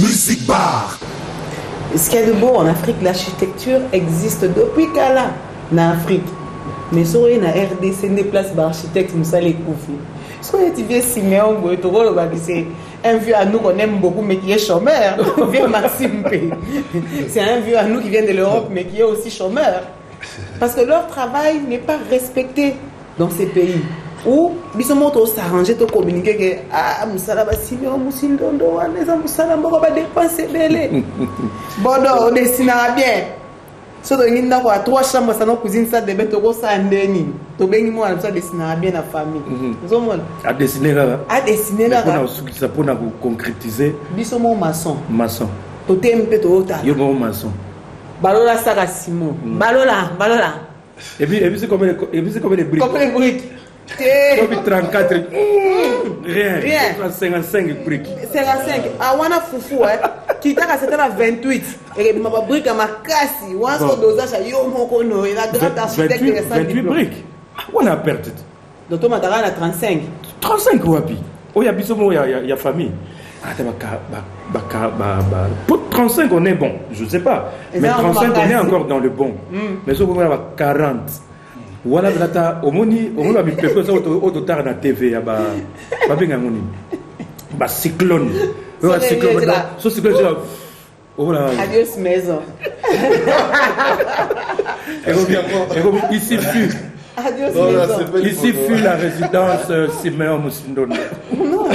Music Bar. Ce qu'il y a de beau en Afrique, l'architecture existe depuis Kala en Afrique. Mais si on est en RDC, des places d'architectes, nous allons les couvrir. Si on est vieux Siméon, c'est un vieux à nous qu'on aime beaucoup, mais qui est chômeur. Vieux Maxime P. C'est un vieux à nous qui vient de l'Europe, mais qui est aussi chômeur. Parce que leur travail n'est pas respecté dans ces pays. Où ils sont s'arranger, de communiquer que ah, Moussala va signer, Moussindondo, les Moussala va dépenser belé. Bon, on dessinera bien. Si on a 3 chambres, ça nous cuisine ça de bête, on ça en déni. Tu bien moi, ça dessinera bien la famille. À dessiner là. À dessiner là. Ça pour nous concrétiser. Ils sont maçon. Maçon. Tu t'aimes peut-être autant. Yo bon maçon. Balola Sara Simon. Balola. Et puis c'est comme les briques. Comme les briques. Comme 34. Rien. 55 briques. 55. Ah, on a foufou, qui t'a c'était à 28. Et ma brique à ma casse. On a son dosage à yo mon kono. Il a grand architecte de 28 briques. On a perdu. Donc, on a 35. 35 wapi. Oh, il y a bisomo, il y a famille. Pour 35, on est bon. Je ne sais pas. Mais 35, on est encore dans le bon. Mais si on a 40. Voilà, au moni, on a mis quelque chose au total dans la TV. Cyclone. Ce cyclone, c'est là. Adios, maison. Ici fut. Ici fut la résidence Siméon Moussindondo. Non.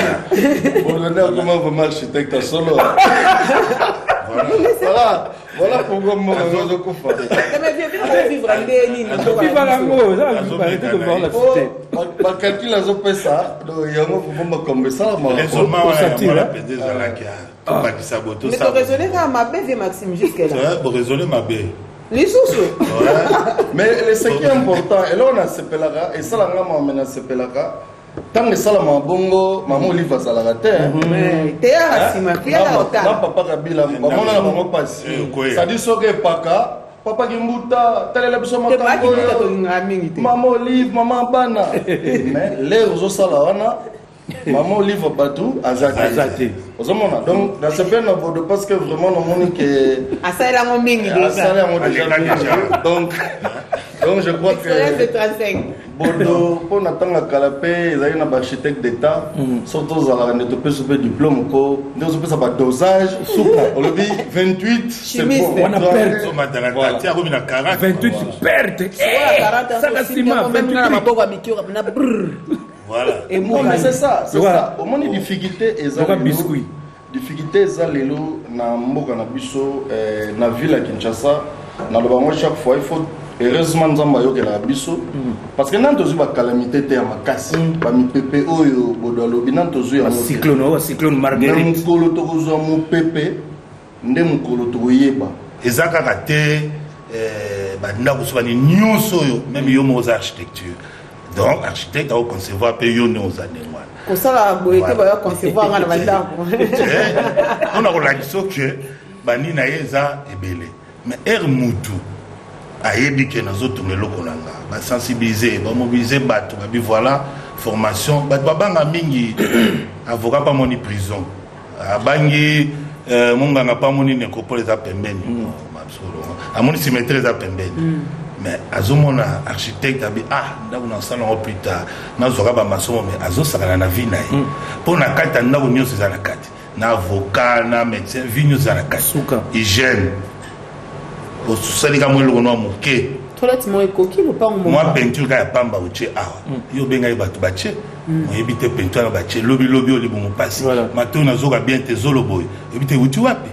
Comment vous architecte solo. Voilà pourquoi moi je comprends. Mais viens vivre en déni. Vivre en gros, ça va arrêter de voir la cité. Ma calcul a fait ça. Il y a un moment comme ça. Raisonnement, on a pété dans la carte. Mais tu raisonnes à ma belle, Maxime, jusqu'à là. Vous raisonnez ma belle. Les sous-sous. Mais ce qui est important, et là on a ce pélaga, et ça là on a ce pélaga. Tant que ça là bongo, maman livre ça la terre. Mais t'es à Sima, t'es à Ota. Non papa Kabila, maman na maman passe. Ça dit so que paka, papa Kimbuta, telle la biso maman. Maman livre, maman bana. Mais les réseaux ça là wana. Maman livre partout, azati. Donc, dans ce pays, parce que vraiment, on dit que. Donc, je crois que. Bodo, pour n'attendre la calapé, ils ont un architecte d'État, surtout à la diplôme, nous avons un dosage, on le dit 28, c'est bon. On a perdu. 28, perte. Ça va si mal. Voilà. Et moi, c'est ça. Au moins, les difficultés, biscuit. Difficultés, na mboka na biso, na ville à Kinshasa, na le chaque fois, il faut heureusement nous la biso, parce que nous avons une calamité à ma casse, parmi pépé oyo bodolobi, nous avons un cyclone Marguerite. Nous avons un pépé, nous avons yeba. Ezaka kate, na kusubani nyonso même yo mo architecture. Donc, architecte doit concevoir payer nos années. Pour ça, la beauté va concevoir en avant. On a la question que Bani Naïza est belle. Mais Hermoutou a dit que nous autres, nous avons sensibiliser, mobiliser, voilà, formation. Babanga mingi, avocat pas moni prison. Bangi, mon ganga pas moni nécropole à pembeni. À mon cimétré à pembeni. Mais azomona architecte abi ndako na salon plus tard na zoka ba masomo mais azosaka na vie na ye pour na kata ndako nyonso za na kati na avocat na médecin vie nyonso za na kati hygiène pour salika mo lo no moke toilette mo ekoki lo pa mo moi peinture ka pamba uche yo benga ye batu bache mo ebite peinture ba che lobi oli bon passer mato na zoka bien te zolo boy ebite uchi wapi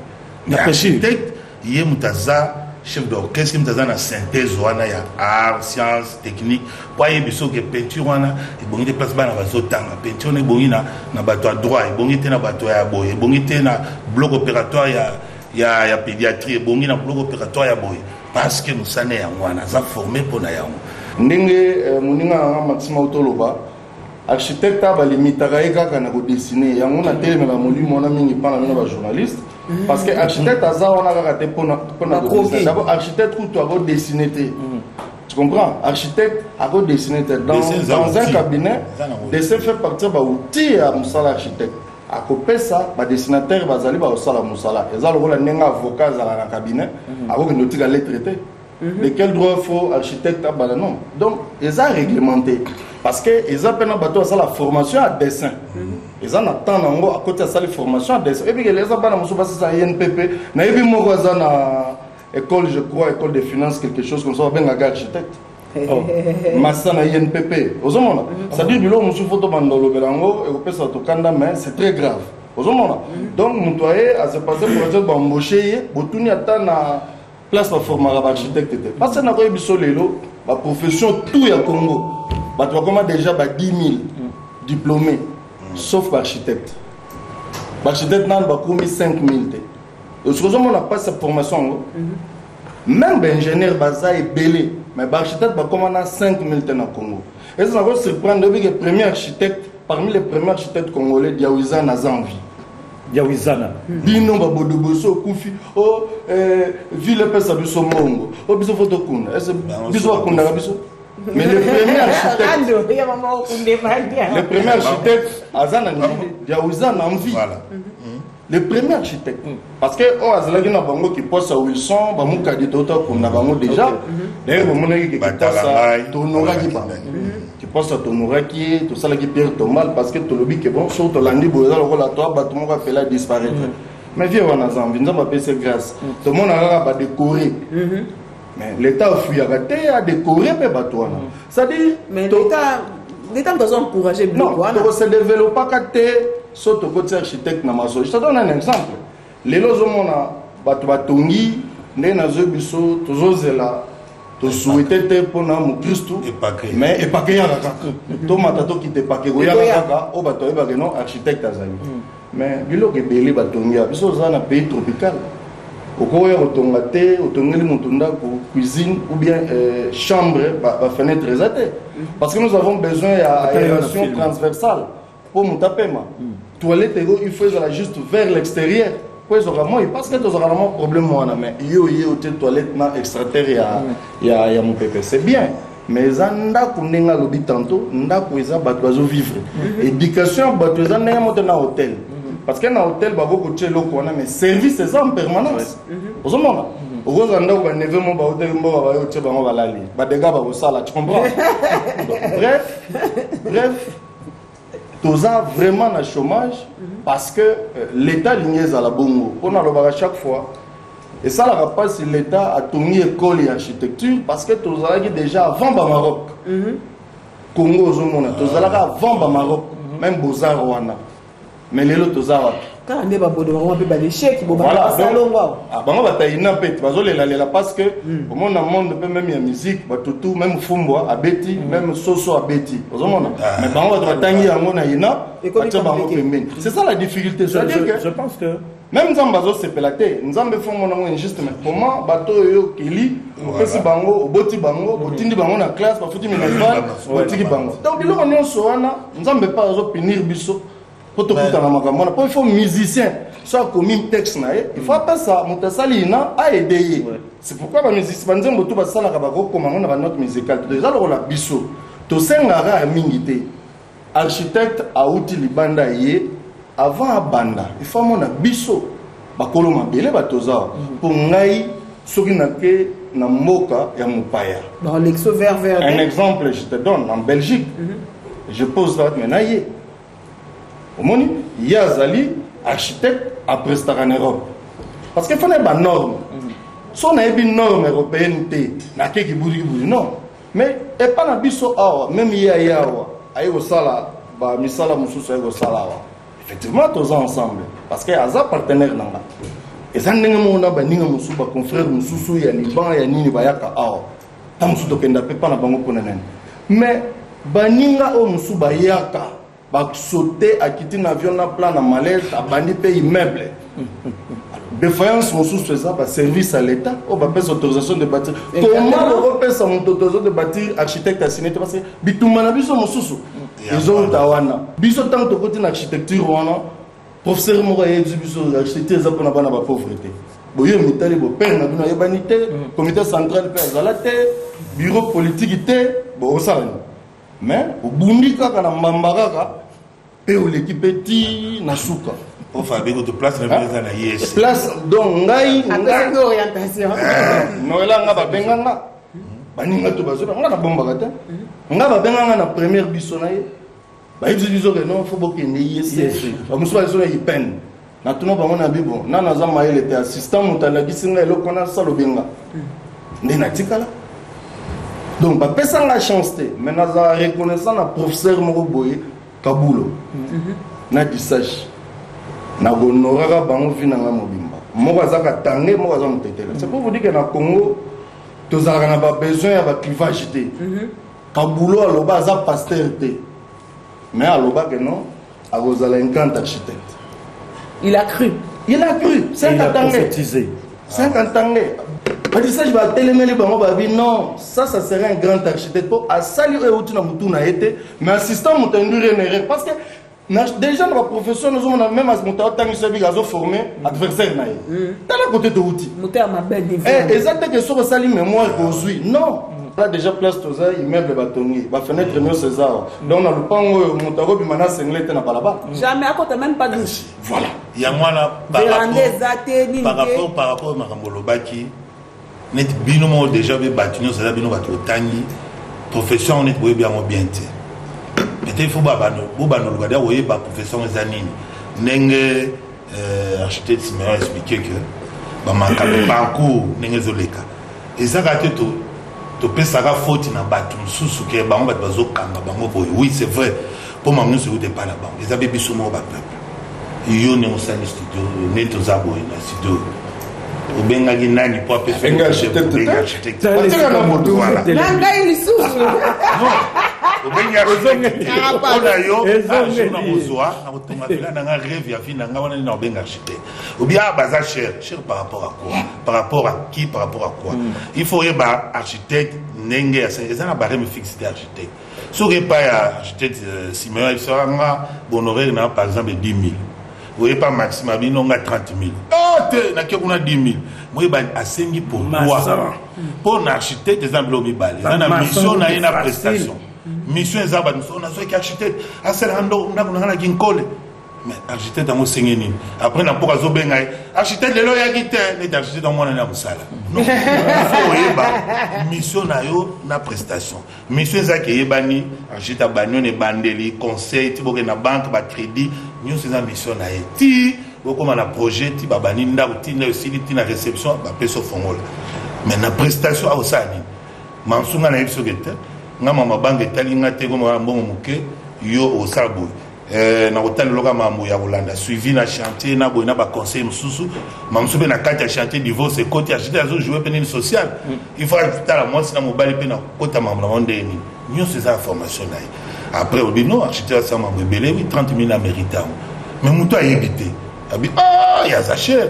na architecte ye mutaza chef d'orchestre qui me donne la synthèse wana ya art science technique pour y biso que peinture wana et bon des places bana bazotanga peinture ne bonina na bato à droit et bon était na bato ya boy et bon était na bloc opératoire ya pédiatrie et bon na bloc opératoire ya boy parce que nous sané ya wana za formé pour na yango ndenge muninga Maxime Otoloba architecte ba limitaka eka na ko dessiner yango na telemela molimo na mingi pa na ba journaliste. Parce que l'architecte a raté pour d'abord, architecte tu as dessiné. Tu comprends? Architecte a dessiné dans un cabinet. Dessin fait partir de l'outil à l'architecte. akopesa ba dessinateur bazali ba osala musala eza lokola nenga avocat za na cabinet ako notika lettre te de quel droit faut architecte abala non donc eza réglementé parce que eza pena bato ça la formation à dessin eza na temps nango à côté ça la formation à dessin et puis les bana musu basi ça INPP na yebi moko za na école je crois école de finance quelque chose comme ça ben ga architecte massa na INPP ozomona ça dit bilo musu photo bandolo belango et opesa to kanda mais c'est très grave ozomona donc mutoye à se passer pour être embaucher botuni ata na place pour former un architecte parce que na ko biso lelo ba profession tout ya Congo ba to comment déjà ba 10 000 diplômés sauf architecte architecte nan ba komi 5 000 te ce que on n'a pas cette formation même ingénieur baza et belé mais architecte ba comment na 5 000 te na Congo et ça va surprendre depuis que premier architecte parmi les premiers architectes congolais Diawiza na Zanvi Diawizana bino babodoboso kufi o ville pesa biso mongo o biso photo kuna est biso akunda biso mais le premier architecte azana Diawizana en vie le premier architecte parce que on azalaki na bango qui posa Wilson ba mukadi toto kuna bango déjà d'ailleurs ba monaki qui posa tonoraki ba qui posa tonoraki to sala ki Pierre Tomal parce que to lobi que bon surtout landi boza lokola to ba tout monde va faire disparaître mais vieux wana zanvi nzamba pese grâce tout monde a ba décorer mais l'état fuit à décorer pe ba to wana ça dit mais l'état doit encourager non to se développer pas surtout côté architecte na maso je te donne un exemple les lozo mona batu batongi ndé na zo biso tozozela to souhaiter te pona mu Christu mais epake ya kaka to matato ki te pake go ya kaka o bato ba non architecte azali mais bilo ke beli batongi biso za na pays tropical okoya otonga te otongeli mutunda ko cuisine ou bien chambre ba fenêtre rezate parce que nous avons besoin d'aération transversale pour mutapema toilette il faut juste vers l'extérieur parce que tu as un problème mais yo te toilette na extraterre ya mon pépé c'est bien mais zanda kunenga lobi tantôt ndako eza bato bazo vivre éducation bato eza ndenge moto na hôtel parce que na hôtel ba boko tchelo kona mais service eza en permanence ozomona okoza ndako ba neve mo ba hôtel mo ba yo tche bango balali ba dega ba bosala tu comprends bref tous a vraiment un chômage parce que l'État lignait à la bongo. On a le à chaque fois. Et ça, la pas si l'État a tourné école et architecture parce que tous a déjà avant le Maroc. Congo, tous a avant le Maroc. Même Beaux-Arts, Rwanda. Mais les autres, tous a quand on est pas bon, on peut pas l'échec. Voilà. Ah, bon, on va tailler une pète. Parce que au monde même la musique, tout même Fumbo à Betty, même Soso à Betty. Mais bon, on va tailler un monde à Ina. C'est ça la difficulté. Je pense que même Zambazo c'est pelaté. Nous avons fait mon juste mais comment bateau yo kili, pesi bango, boti bango, botindi bango na classe, ba futi minéval, botiki bango. Donc bilo on est soana, nous avons pas zo pinir biso. Pour il faut musicien, soit comme un texte, il faut pas ça, Moutasalina a aidé. C'est pourquoi les musiciens, tout va ça, comme on a notre musicale. Déjà, on a biso. Tout ça, on a mingité. Architecte a outil libanda avant à banda. Il faut mon biso. Bakolo mabele batoza. Pour ngai, soki na ke na moka ya mupaya. Dans l'exo vert. Un exemple, je te donne en Belgique. Je pose là maintenant. Il y a Zali, architecte, à prester en Europe. Parce qu'il faut des normes. Si on a une norme européenne, non. Mais il n'y a pas de même il y a effectivement, tous ensemble. Parce qu'il y a des partenaires. Et ça, il y a des confrères, il y a des Liban, il y a des Bayaka. Mais baninga o musuba yaka ba sauter a quitter l'avion na plan na malaise a bandi pays immeuble défaillance mususu c'est ça ba service à l'état o ba pèse autorisation de bâtir comment on peut sa autorisation de bâtir architecte a signé parce que bitumana biso mususu ils ont tawana biso tant to côté na architecture wana professeur mo ya biso architecture za pona bana ba pauvreté boye mitali bo père na bino yebanité comité central pe azalate bureau politique té bo osala mais au bundi kaka na mbamba kaka pe l'équipe petit na suka pour faire de place na IS place donc ngai orientation no la nga ba benganga baninga to bazo nga na bomba kata nga ba benganga na première biso na ye ba yizi biso que non faut boke ne IS ba musuba zo yi pen na tuno ba mona bibo na na za maele te assistant mutala gisinga eloko na salo benga ne na tikala donc ba pesa nga chance te mais na za reconnaissant na professeur moko boye kabulo na disage na gonoraka bango vina nga mobimba moko azaka tange moko aza mutetela c'est pour vous dire que na Congo tozalaka na ba besoin ya ba clivage te kabulo aloba aza pasteur te mais aloba que non akozala un grand architecte il a cru 50 ans 50 ans ba disage ba telemeli bango ba bi non ça serait un grand architecte pour asali e utuna mutuna ete mais assistant mutendure nere parce que déjà dans la profession nous avons même as monter tant que celui qui a formé adversaire na ye tala côté de outil monter à ma belle niveau exactement que sur sali mémoire aujourd'hui non là déjà place toza immeuble batongi ba fenêtre no César donc on a le pango motaro bi mana senglete na balaba jamais à côté même pas douche voilà il y a moi là par rapport makambolo baki net binomo déjà be batunyo ça bino bato tangi profession net boye bien te il faut que vous ba profession zanini nenge architecte m'a expliqué que ba manka parcours nenge zoleka et ça ka to pesa ka faute na batu susu ke ba on bazo kanga bango boy oui c'est vrai pour moi nous c'est de pas là bas les abebi somo ba peuple yo ne on sani studio ne to zabo na studio au benga nani pour appeler architecte voilà nanga il susu obenga ona yo na mozoa na kotonga fila na rêve ya fina nga wana na obenga architecte ou bien baza cher par rapport à quoi par rapport à qui par rapport à quoi il faut y ba architecte nenge ya ça na barème fixe d'architecte so que pas architecte Simeon il sera honoraire na par exemple 10 000 vous voyez pas maximum bino nga 30 000 te na kuna 10 000 moi ba asengi pour toi pour un architecte des emblomi balé na mission na ina prestation mission ezaba on a soit architecte aselando ndako na kinkole mais architecte en sengeni après na poka zo benga architecte lelo ya kite ne architecte dans mona na musala non faut yeba mission na yo na prestation mission ezaki yebani architecte banyo ne bandeli conseil ti boke na banque ba crédit nyo c'est une mission na ye ti bokoma na projet ti babani ndako ti na aussi ti na réception ba peso fongola mais na prestation au sani mansunga na yeso kete nga mama banque etali nga te ngoma mbongo muke yo osabu na hôtel loka mambo ya Holanda suivi na chantier na boina ba conseil mususu mamsube na kati ya chantier divorce côté agité azo jouer peine sociale il faut ajouter la moi na mobile pe na kota mambo na monde ni nyo ces informations là après on dit non architecte ça mambo belé oui 30 000 américains mais muto a évité abi il y a ça cher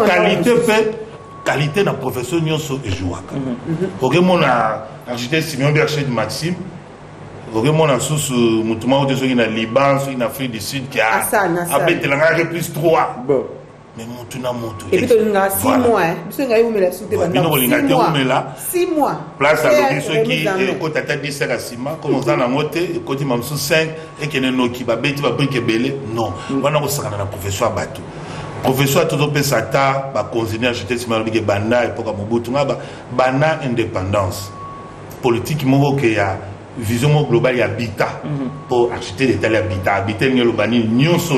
qualité fait qualité na professeur nyonso et jouaka OK mon architecte Simeon Bercher de Maxime OK mon sous mutuma au deso na Liban sur en Afrique du Sud qui a abetelanga plus 3 bon mais mutuna mutu et puis tu as 6 mois biso ngai umela sute banda 6 mois place à l'obispo qui ko tata 10 à sima comme ça na mote ko ti mamsu 5 et que no ki ba beti ba brique belé non wana ko sakana na professeur bato professeur tout pe sata ba conseiller architecte Simeon Bercher banda epoka Mobutu ngaba bana indépendance politique moko que ya vision globale ya habitat pour architecte d'état habitat habiter ngelo bani nyonso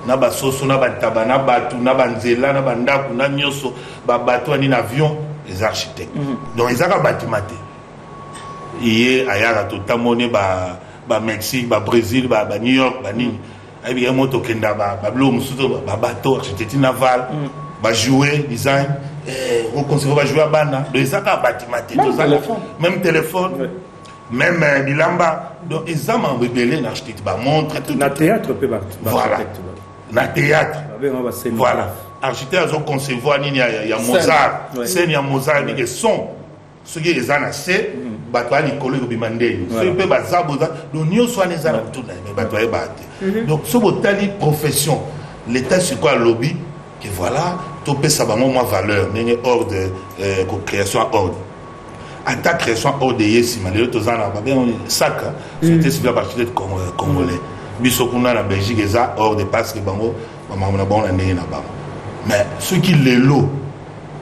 na ba soso na ba tabana batu na ba nzela na ba ndaku na nyonso ba bato ni avion les architectes donc ils aka bâtiment yé ayara to tamone ba Mexique ba Brésil ba New York ba nini ay bi moto kenda ba blo musuto ba bateau architecture naval ba jouer design on conserve va jouer à bana donc ils aka bâtiment même téléphone même bilamba donc ils ont rebellé na architecte ba montre tout na théâtre pe ba voilà na théâtre voilà architecte ont concevoir nini ya Mozart scène ya Mozart ni son ce qui les ana c'est bato ali kolo bimandeni ce pe bazaboza donc nyo soit les ana tuna mais bato ay bate donc ce botali profession l'état sur quoi lobby que voilà to pe ça ba moi valeur nene ordre création ordre attaque création ordre yesi malé to zana ba bien sac c'était sur la partie congolais biso kuna na Belgique eza hors de parce que bango maman na bango na ndenge na bango mais ceux qui lelo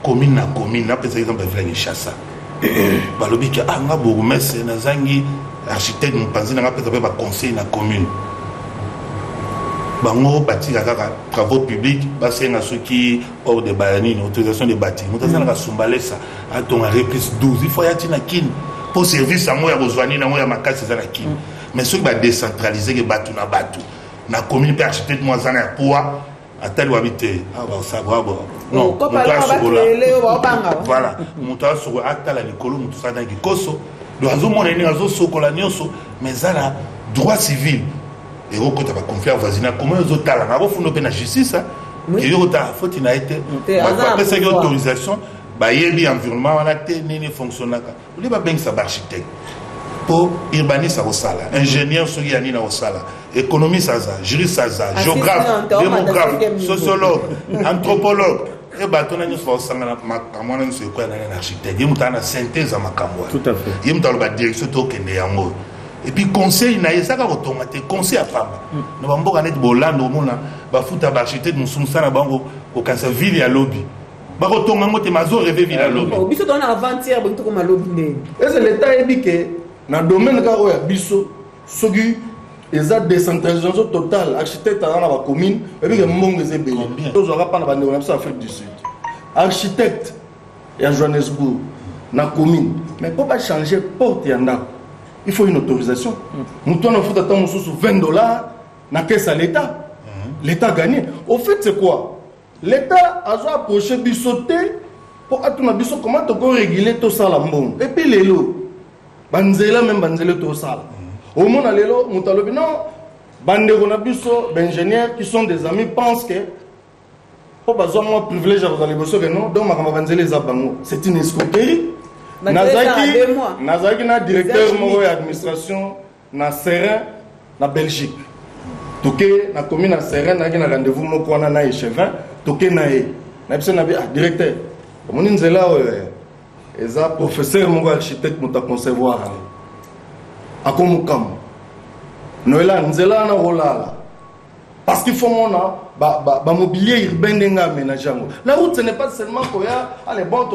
commune na commune na par exemple village Chassa balobi que nga bourgmestre na zangi architecte mpanzi na peut être ba conseil na commune bango bâti kaka travaux publics basenga ceux qui hors de bayani autorisation de bâtir mutazana ka sumbalesa atonga reprise 12 il faut yati na kin pour service à moi ya bozwani na moi ya makasi za na kin mais ceux qui va décentraliser que batu na commune per architecte moi zana pour atali habiter ba ça bravo non voilà muta soko atala likolo mutu sada ki koso do azo mona ni azo sokola nyoso mais zala droit civil et au côté va confier voisinage comment ils ont talent na bofundo pe na justice et yo ta faute na été après ça autorisation ba yebi environnement wana te nini fonctionnaka li ba bengi sa architecte pour urbaniste au sala ingénieur sur yani na au sala économiste ça juriste ça géographe démographe sociologue anthropologue et batona ni fo sanga na mwana ni ko na architecte yimutana synthèse makambo tout à fait yimutalo ba direction to kende yango et puis conseil na yesaka kotonga te conseil à pamba no bamboka net bolando mona ba futa ba architecte musumsa na bango ko kansa ville ya lobby ba kotonga ngote mazo rêver ville ya lobby biso dona avant-hier bonto ko malobi ndeni est-ce l'état ebike na domaine ka oya biso soki eza décentralisation totale architecte na ba commune ebike mbongo ezebele tozo ka pana ba ndeko na biso Afrique du Sud architecte ya Johannesburg na commune mais pour pas changer porte ya ndako il faut une autorisation. Nous avons fait $20 na caisse à l'État. L'État gagné. Au fait, c'est quoi? L'État a approché Bissoté pour attendre comment tu peux réguler tout ça. Et puis les lots. Banzela même banzela tout ça. Au moins, les lots, nous avons dit non. Bandero Nabiso, ingénieurs qui sont des amis pensent que pour besoin de privilège à vous aller bosser non. Donc, c'est une escroquerie. Nazaki na directeur de l'administration na Serein na Belgique. Toké na commune na Serein na rendez-vous moko na échevin toké na e. Na biso na directeur. Mon nzela eza professeur moko architecte mota concevoir. Akomukam. Noela nzela na rolala. Parce qu'il faut mon mobilier urbain n'est aménagé. La route, ce n'est pas seulement qu'il y a les banques,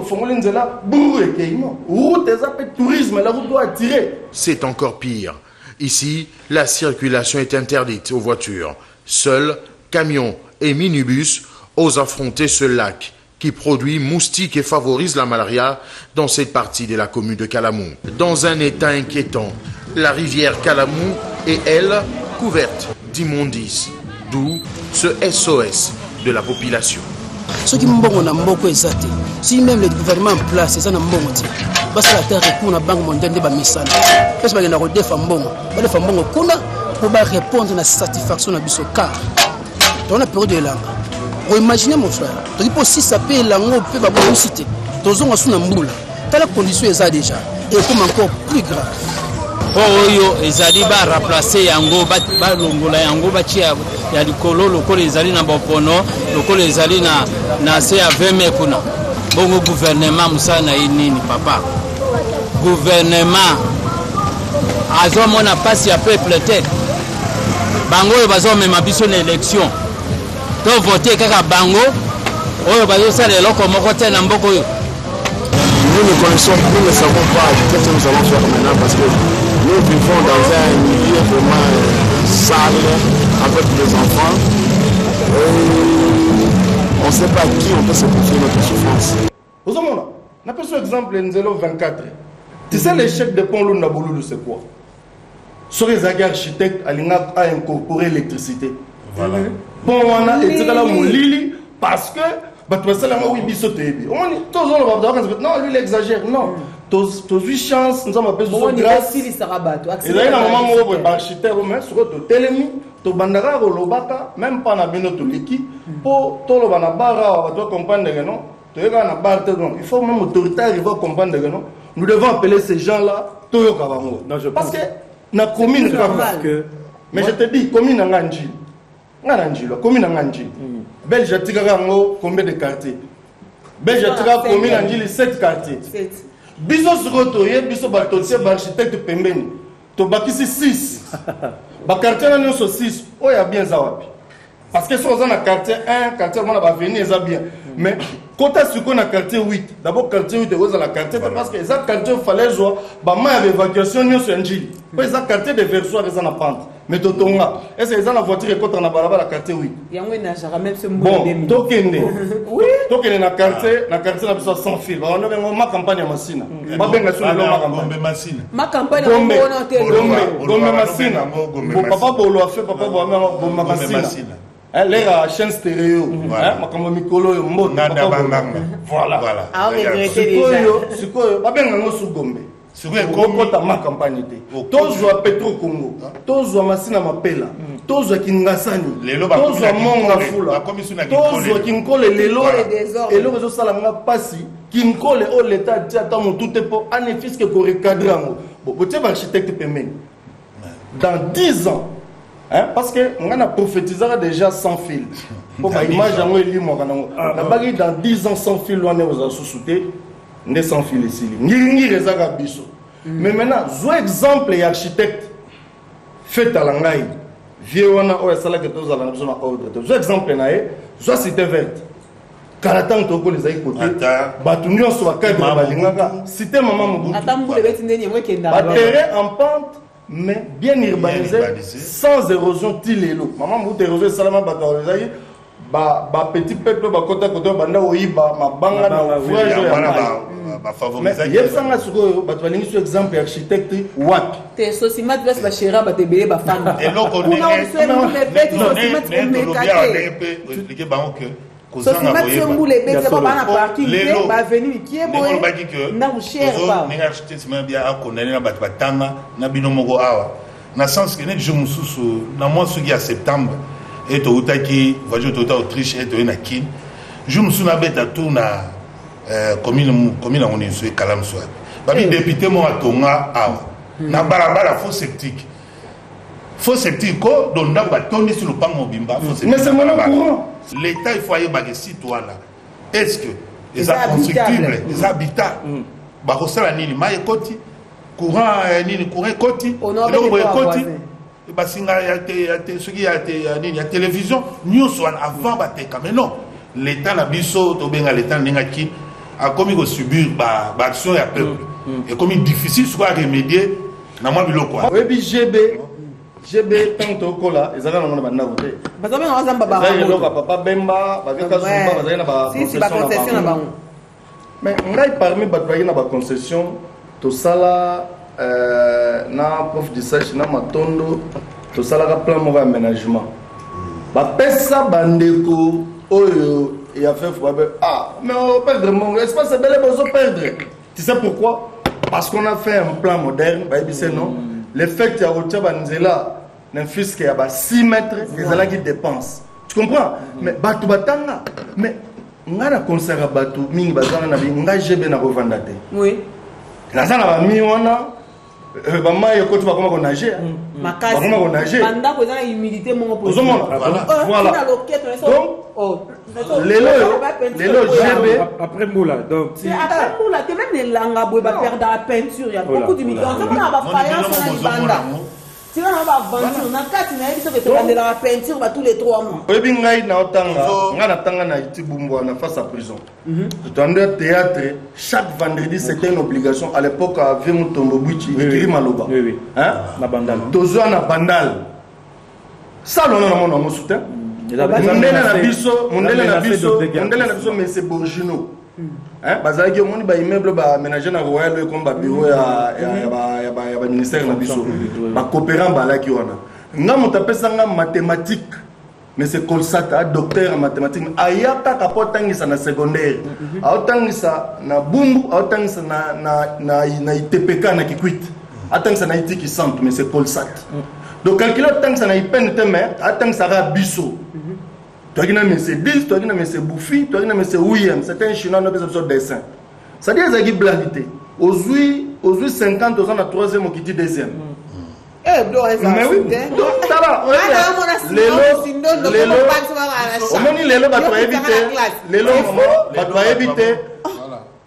route, tourisme, la route doit attirer. C'est encore pire. Ici, la circulation est interdite aux voitures. Seuls camions et minibus osent affronter ce lac qui produit moustiques et favorise la malaria dans cette partie de la commune de Kalamou. Dans un état inquiétant, la rivière Kalamou est, elle, couverte d'immondices. D'où ce SOS de la population. Ce qui mbongo na mboko ezate. Si même le gouvernement en place ça na mbongo ti. Parce que la terre pour la banque mondiale de ba misana. Parce que na redefa mbongo. Ba defa mbongo kuna pour ba répondre à la satisfaction na biso car. Dans la période de l'anga. Vous imaginez mon frère. Donc pour si ça paye lango peut ba bonne cité. Tozonga suna mbula. Telle condition est déjà et comme encore plus grave. Oyo ezali ba remplacer yango ba longola yango ba tia ya likolo lokolo ezali na bopono lokolo ezali na se ya 20 mekuna bongo gouvernement musana nini papa gouvernement azo mona passe ya peuple te bango oyo bazo mema biso na élection to voter kaka bango oyo bazo sala eloko moko te na mboko oyo. Nous ne connaissons plus, nous ne savons pas qu'est-ce que nous allons faire maintenant parce que nous vivons dans un milieu vraiment sale avec des enfants. On ne sait pas qui on peut se confier notre souffrance. Vous savez, on a pris ce exemple Nzelo 24. Tu sais l'échec de pont Lundaboulou, c'est quoi? Sur les architectes, Alina a incorporé l'électricité. Voilà. Bon, on a été là mon Lili parce que non, lui il exagère. Non, tu as 8 chances, nous avons besoin de grâce. Et là, il y a un moment où l'architecte, même pas na bino toliki, pour tout le monde, doit comprendre que non. Il faut même l'autorité arriver à comprendre que non. Nous devons appeler ces gens-là Toyo Kabango. Parce que na commune, mais je te dis, commune Nganji. Commune Nganji. Belge Tigarango, combien de quartiers? Belge Tigarango, commune 7 quartiers. Biso Srotoye, Biso Batotier, architecte Pembeni. tobakisi 6 baquartier na nyonso 6 oyo ya bien eza wapi parce que so oza na quartier 1 quartier mona baveni eza bien mais kota sikoyo na quartier 8 d'abord quartier 8 ekozala quartier te parce que eza quartier fallait zwa bama ya baévacuation nyonso ya njili po eza quartier de versoir eza na pente mais totonga est-ce eza na voiture ekotaka na balabala quartier 8 yango enajaka même ce bon tokende na quartier na biso sans fil bawana bengo ma campagne ya masina babenga so lelo ma campagne ngona te gombe masina papa bolo a fait papa bolo gombe masina elle a chaîne stéréo makambo mikolo yo mbono voilà sikoyo babenga ngo su gombe okota ma campagne te tozwa petro congo tozwa masina mapela tozwa kingasani tozwa monga fula tozwa kinkole lelo eloko ezosalanga mpasi kinkole oyo leta atia ata motu te mpo anefiske korecadre yango botie baarchitecte pembeni dans 10 ans parce que on a prophétisé déjà sans fil pour ma image yango elimwaka nango nabaki dans 10 ans sans fil wana oza susute nde sans fil esili ngiri ezaka biso mais maintenant zwa exemple ya architecte fait ala ngai vie wana oyo asalaki tozala na biso na ordre zwa exemple na ye zwa cité verte kala ntango tokoli ezali kote bato nyonso bakadre balingaka cité mama mobutu baterrain en pente mais bien urbanisé sans érosion tilelo maman mobutu érosion esalama bato ezali petit peuple bakota kote banda oyiba mabanga na ouvrage ya yebisanga sikoyo bato balingi so exemple ya architecte wapi te sosimat place bashera bato ebele bafanda sosimat so mbula ebeti babana parking te baveni kie boye ndako cher ba ndenge architecte bien akondane na bato batanga na bino moko awa na sens que net jour mosusu na mois soki ya septembre et toutaki voyage tota Autriche et na kin jour mosusu na beta tout na commune on est sur kalam soit babi député mo atonga awa na barabara faux septique ko donda batoni sur le pango bimba faux septique mais c'est mon courant l'état il faut y avoir des citoyens est-ce que les constructibles les habitables ba kosala nini maye koti courant nini courant koti donc koti basinga ya télévision news one avant bateka mais non l'état na biso to benga l'état ninga ki a commis ko subir ba action ya peuple et comme difficile soit remédier na mwa biloko oui bi GB tanto kola ezaka na mona banda voter bazabe na wazamba ba ba papa bemba ba kaka zumba bazali na ba concession na bango mais ngai parmi bato na ba concession to sala na prof de sage na matondo to sala ka plan moko aménagement ba pesa bandeko oyo et a fait mais on perdre mon espace c'est bel besoin perdre tu sais pourquoi parce qu'on a fait un plan moderne ba ebise non l'effet ya rotia banzela na fisque ya ba 6 mètres des ala qui dépense tu comprends mais batu batanga mais ngana concert batu mingi bazana na binga jebe na revendre te oui nazana ba mi wana ba mai ko tu ba comment nager makasi comment on nager banda ko zana humidité mon pour voilà donc lelo jebe après moula donc si après moula te même langa boy ba perdre la peinture il y a beaucoup d'humidité on va ba faïence na banda si on va vendre na kati na biso que tu la peinture ba tous les 3 mois oyebi ngai na otanga ngana tanga na itibumbo na face à prison dans théâtre chaque vendredi c'était une obligation à l'époque avec Mutombo Bwichi écrit Maloba hein na bandal tozo na bandal ça non na mon soutien mondele na biso mais c'est Bourgino hein bazaki omoni ba immeuble ba aménager na royal comme ba bureau ya ministère na biso ba coopérant balaki wana nga mutapesa nga mathématique mais c'est Kolsata docteur en mathématiques ayaka kapotangisa na secondaire aotangisa na bumbu aotangisa na ITPK na Kikwit atangisa na itiki centre mais c'est Kolsat donc calculer atangisa na IPN te mais atangisa ra biso toi qui na monsieur 10 toi qui na monsieur Bouffi toi qui na monsieur William c'est un chinois no besoin de dessin ça dit ezaki blanité aujourd'hui 50 ans na 3e qui dit 2e mais oui tala lelo bato éviter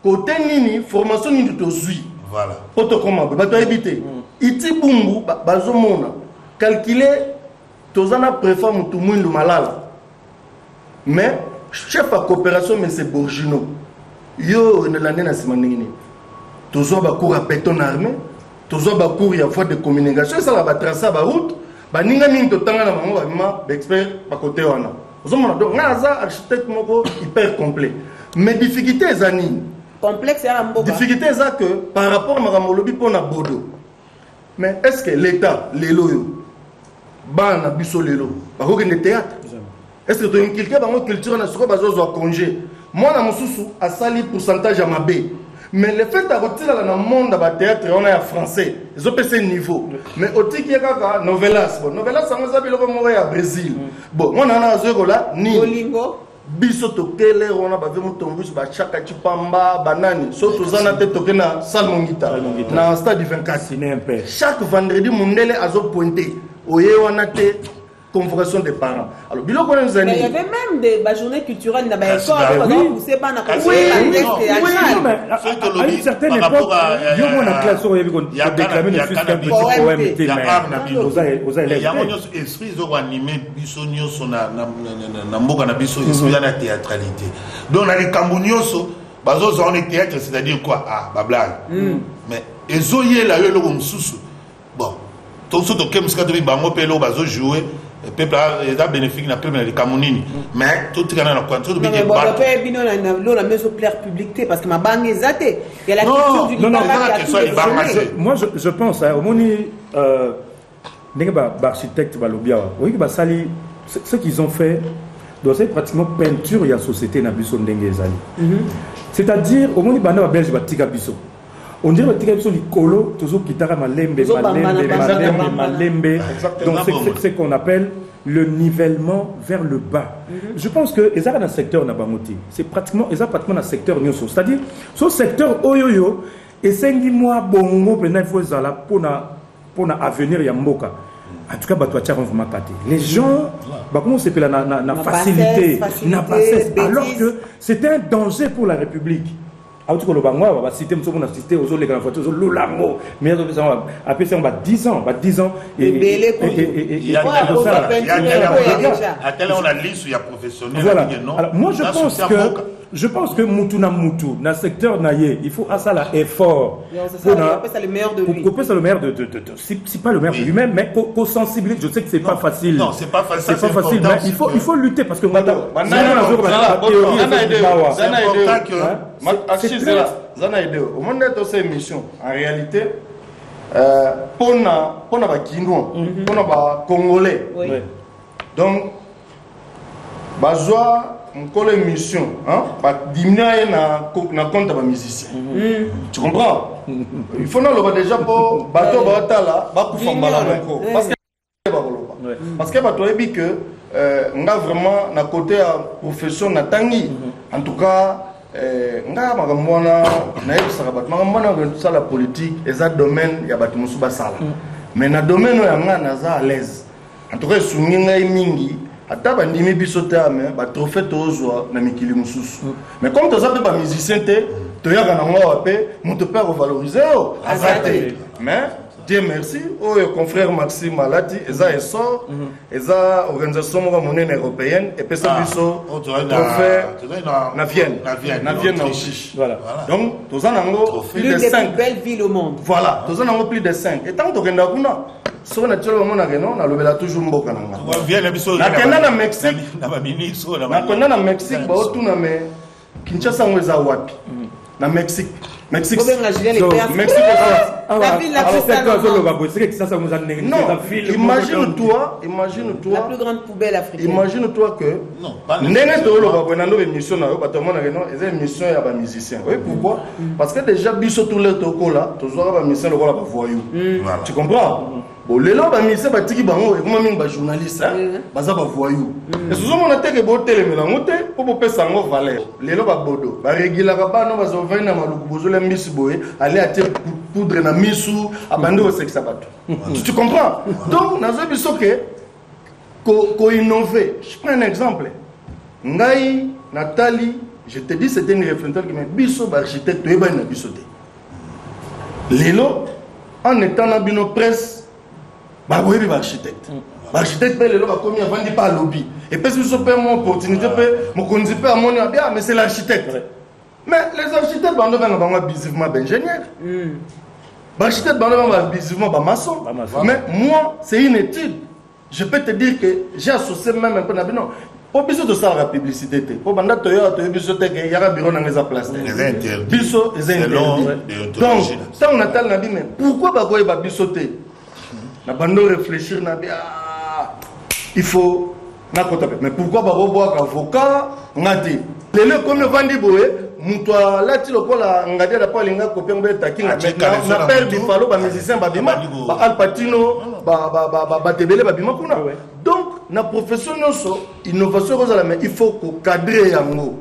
côté nini formation nini tozui Voilà. Poto comment bato habité. Iti bumbu bazomona calculer tozana préfet mutu mwindu malala. Mais chef à coopération mais c'est Bourgino. Yo ne l'année na simaningini. Tozo ba cour à béton armé, tozo ba cour ya voie de communication, ça la ba tracer ba route, ba ninga ninga totanga na bango ba expert ba côté wana. Ozomona donc ngaza architecte moko hyper complet. Mais difficulté ezani complexe ya mboka. Difficulté ça que par rapport à makamolobi pona bodo. Mais est-ce que l'état lelo yo bana biso lelo ba ko ke théâtre? Est-ce que tu as une culture na soko bazo congé? Moi na mususu a sali pourcentage à ma B. Mais le fait de retirer dans le monde de théâtre, on est français. Ils ont passé niveau. Mais au tiki yaka novelas. Bon, novelas ça nous a biloko mourir à Brésil. Bon, moi na na zéro là ni. Bolingo. Biso tokele on a bavé mutombus ba chaka chipamba banani. So tozana te tokena salmongita. Na stade 24. Chaque vendredi mondele azo pointer. Oye wana te convocation des parents. Alors, mais il y avait même des journées culturelles dans les écoles. Vous savez pas, à une certaine époque, il y a une classe où il y a déclamé le suite d'un petit poème. Il y a un esprit qui a animé Bissonioso na mboka na biso esprit na théâtralité. Donc, dans les Cambonioso, bazo on est théâtre, c'est-à-dire quoi? Ah, bablag. Mais ezoye la yo lo msusu. Bon, tout ce que comme ça devait bango pelo bazo jouer. Le peuple a bénéfique na peuple na Cameroun mais tout est dans la contrôle de bien la maison plaire publicité parce que ma banque est zatée il y a la culture du moi je pense au moni architecte balobia oui ba sali ce qu'ils ont fait c'est pratiquement peinture il y a société na biso ndenge ezali c'est-à-dire au moni bana ba belge ba tika biso on dirait que tu as l'icolo, toujours qui t'a malembe. Donc c'est ce qu'on appelle le nivellement vers le bas. Je pense que les dans le secteur Nabamoti, c'est pratiquement dans le secteur Nyoso. C'est-à-dire, ce secteur Oyoyo, et 5 mois, bongo, il faut pour avenir Yamboka. En tout cas, les gens, comment c'est la facilité, alors que c'était un danger pour la République. On va citer aux autres grands photos, aux Lolango, mais après ça, on va 10 ans. Et à tel on a liste, il y a professionnel. Voilà. Alors, moi, je pense que Moutou, dans le secteur naïe, il faut à ça l'effort. Pour ça le meilleur de lui. C'est le meilleur c'est pas le meilleur de lui-même, mais qu'on sensibilise. Je sais que c'est pas facile. Non, c'est pas facile. C'est pas facile, mais il faut lutter parce que au monde de ces émissions, en réalité, pour les Congolais. Donc, une émission, diminuer na compte de musicien. Tu comprends? Il faut déjà pour bateau batala, parce que bateau est que on a vraiment na côté profession na tangi. En tout cas. Nga makamona na yebisaka bato makamona ça la politique eza domaine ya bato musu basala mais na domaine ya nga naza à l'aise en tout cas sungi ngai mingi ata bandimi biso te mais ba trophée tozwa na mikili mususu mais comme toza pe ba musicien te toyaka na ngo pe moto pe revaloriser azate mais Dieu merci, au confrère Maxime Malati, eza essor, eza organisation monnaie européenne et puis ça biso trophée na Vienne na Autriche. Voilà. Donc tous en ango plus de 5 belles villes au monde. Voilà, tous en ango plus de 5. Et tant que kenda kuna, so naturellement na geno na lobela toujours mboka nanga. Vienne biso na kenda na Mexique, na ba ministre na kenda na Mexique ba otuna me Kinshasa ngweza wapi? Na Mexique. Mexique. Imagine-toi. La plus grande poubelle africaine. Imagine-toi que. Non, pas émission émission à ba musicien. Oui, pourquoi? Parce que déjà biso tous les toko là, toujours ba musicien le rôle ba voyou. Tu comprends? Bon, les gens qui sont tiki bango et comment mingi ba journaliste baza ba voyou. Et souvent on a teke bo telemela moté pour pesa ngo valeur. Les gens ba bodo, ba régula ba no bazo vena maluku bozole miss boy, aller à poudre na misu, abandonner au sexe bato. Tu comprends? Donc nazo biso que ko innover. Je prends un exemple. Ngai Nathalie, je te dis c'était une référence qui m'a biso ba architecte et ba na biso te. Lelo, en étant dans bino presse, bah oui, l'architecte. L'architecte, lelo, va commis avant de pas lobby. Et puis si je peux mon opportunité, mon conduit à mon bien, mais c'est l'architecte. Mais les architectes, bah on va bizivement ingénieur. L'architecte, bah on va bizivement maçon. Mais moi, c'est une étude. Je peux te dire que j'ai associé même un peu dans bino. Pour besoin de ça la publicité, pour banda toyo besoin de que y a bureau dans les places. Les interdits. Biso les interdits. Donc, ça on attend la mais pourquoi ba koy ba bisoté? Na bando réfléchir na bien. Il faut na kota mais pourquoi ba boire avocat ngati. Lelo comme vandi boé, muto la ti lokola ngadi da pa linga copier ngbe takinga na père du falo ba musicien ba bima ba Al Pacino ba tebele ba bima kuna. Donc na profession noso innovation rozala mais il faut ko cadrer yango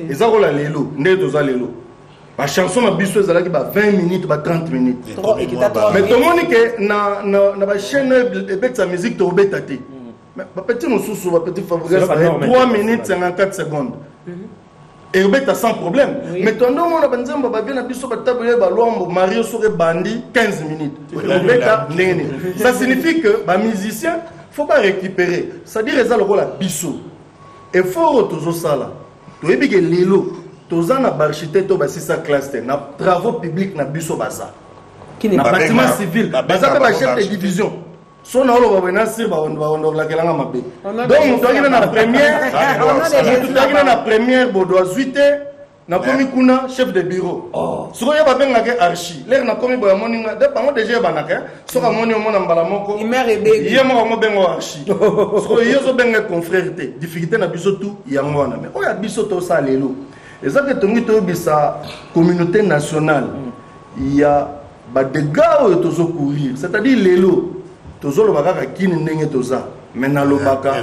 eza ko la lelo ndeto za lelo ba chanson na biso ezala ki ba 20 minutes ba 30 minutes mais to moni ke na ba chaîne ebeta musique to obeta te mais ba petit mususu ba petit favori 3 minutes 54 secondes et obeta sans problème mais to ndo mona banzemba ba bien biso ba tabule ba lombo Mario Sore bandi 15 minutes obeta ndene ça signifie que ba musicien faut pas récupérer. C'est-à-dire que le rôle biso. Et faut toujours ça là. Tu es bien lilo. Tu as un architecte qui sa classe. Na travaux publics na biso basa. Qui n'est pas bâtiment civil. Basa pas chef de division. Son rôle va venir sur on la kelanga mabé. Donc tu as na première. Tu as na première bodo azuité. Na komi kuna chef de bureau. Soko ya babenga ke archi. L'air na komi boya moninga de bango déjà banaka. Soko moni o mona mbala moko. Yé mo bengo archi. Soko yezo benga confrérité. Difficulté na biso tout yango wana. Mais oya biso to sa lelo. Ezaka tongi to bisa communauté nationale. Il y a ba dégâts tozo courir. C'est-à-dire lelo tozo lo baka kini ndenge toza. Mais na lobaka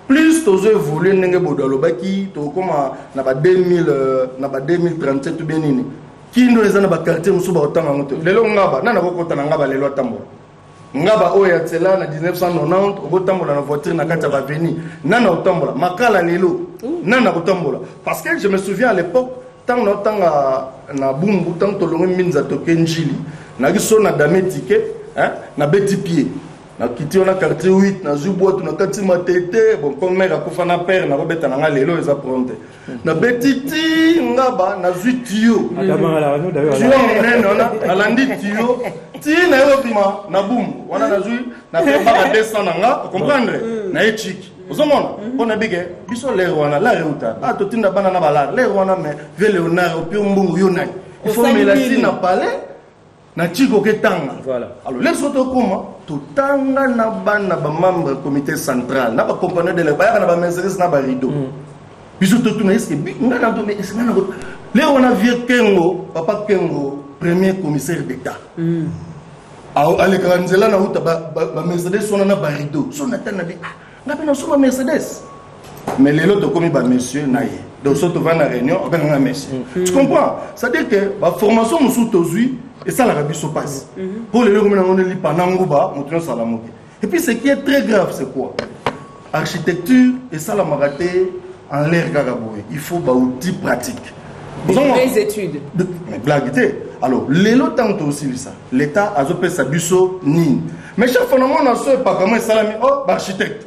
plus tozo évoluer ndenge bodo lobaki to koma na ba 2000 na ba 2037 bien nini kindo eza na ba quartier musu ba otanga ngoto lelo ngaba nana ko kota ngaba lelo tambo ngaba oya tsela na 1990 obotambola na voiture na kati ba veni nana otambola makala lelo nana otambola parce que je me souviens à l'époque tant na tanga na bumbu tant to longo minza to kenjili na giso na dame ticket hein na beti pied na kiti on a quartier 8 na zuboto na kati matete bon comme mère akufa na père na robeta na lelo eza pronte na betiti ngaba na zuitio adamala no d'ailleurs na landi tio ti na yobima na boum wana na zui na pemba na 200 nga comprendre na etchik ozomona on bige biso le wana la reuta a totinda bana na bala le wana me ve Léonard opio mbungu yonai il faut me la na palais na chiko ketanga voilà alors les autres comment tout tanga na bana ba membre comité central na ba compagnie de la ba na ba Mercedes na ba rideau biso tout na est-ce que nga na mais est-ce na le on a vieux Kengo papa Kengo premier commissaire d'état ale kanzela na uta ba Mercedes sona na ba rideau sona tana bi na pena sona Mercedes mais les autres comme ba monsieur na ye donc surtout va na réunion ben na monsieur tu comprends ça dire que ba formation musu tozui et ça la rabiso passe pour les gens on lit pendant ngoba montre ça la moquer et puis ce qui est très grave c'est quoi architecture et ça la maraté en l'air gagaboy il faut ba outils pratiques des études mais blaguité alors les lots tant aussi ça l'état a opé sa biso ni mais chaque fois on a ce pas comment salami oh architecte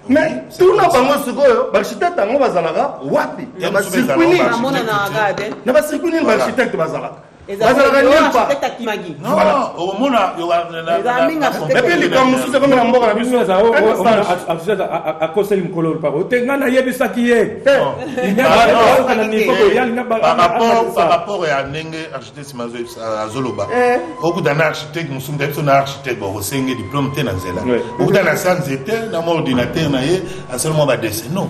mais tout n'a pas moi ce que architecte ngo bazalaka wapi ya ba circuit na ba circuit architecte bazalaka par rapport à ndenge architecte azoloba okutana architecte musunga biso na architecte bokosenge diplôme te na nzela okutana sans été na ordinateur na ye seulement ba dessin non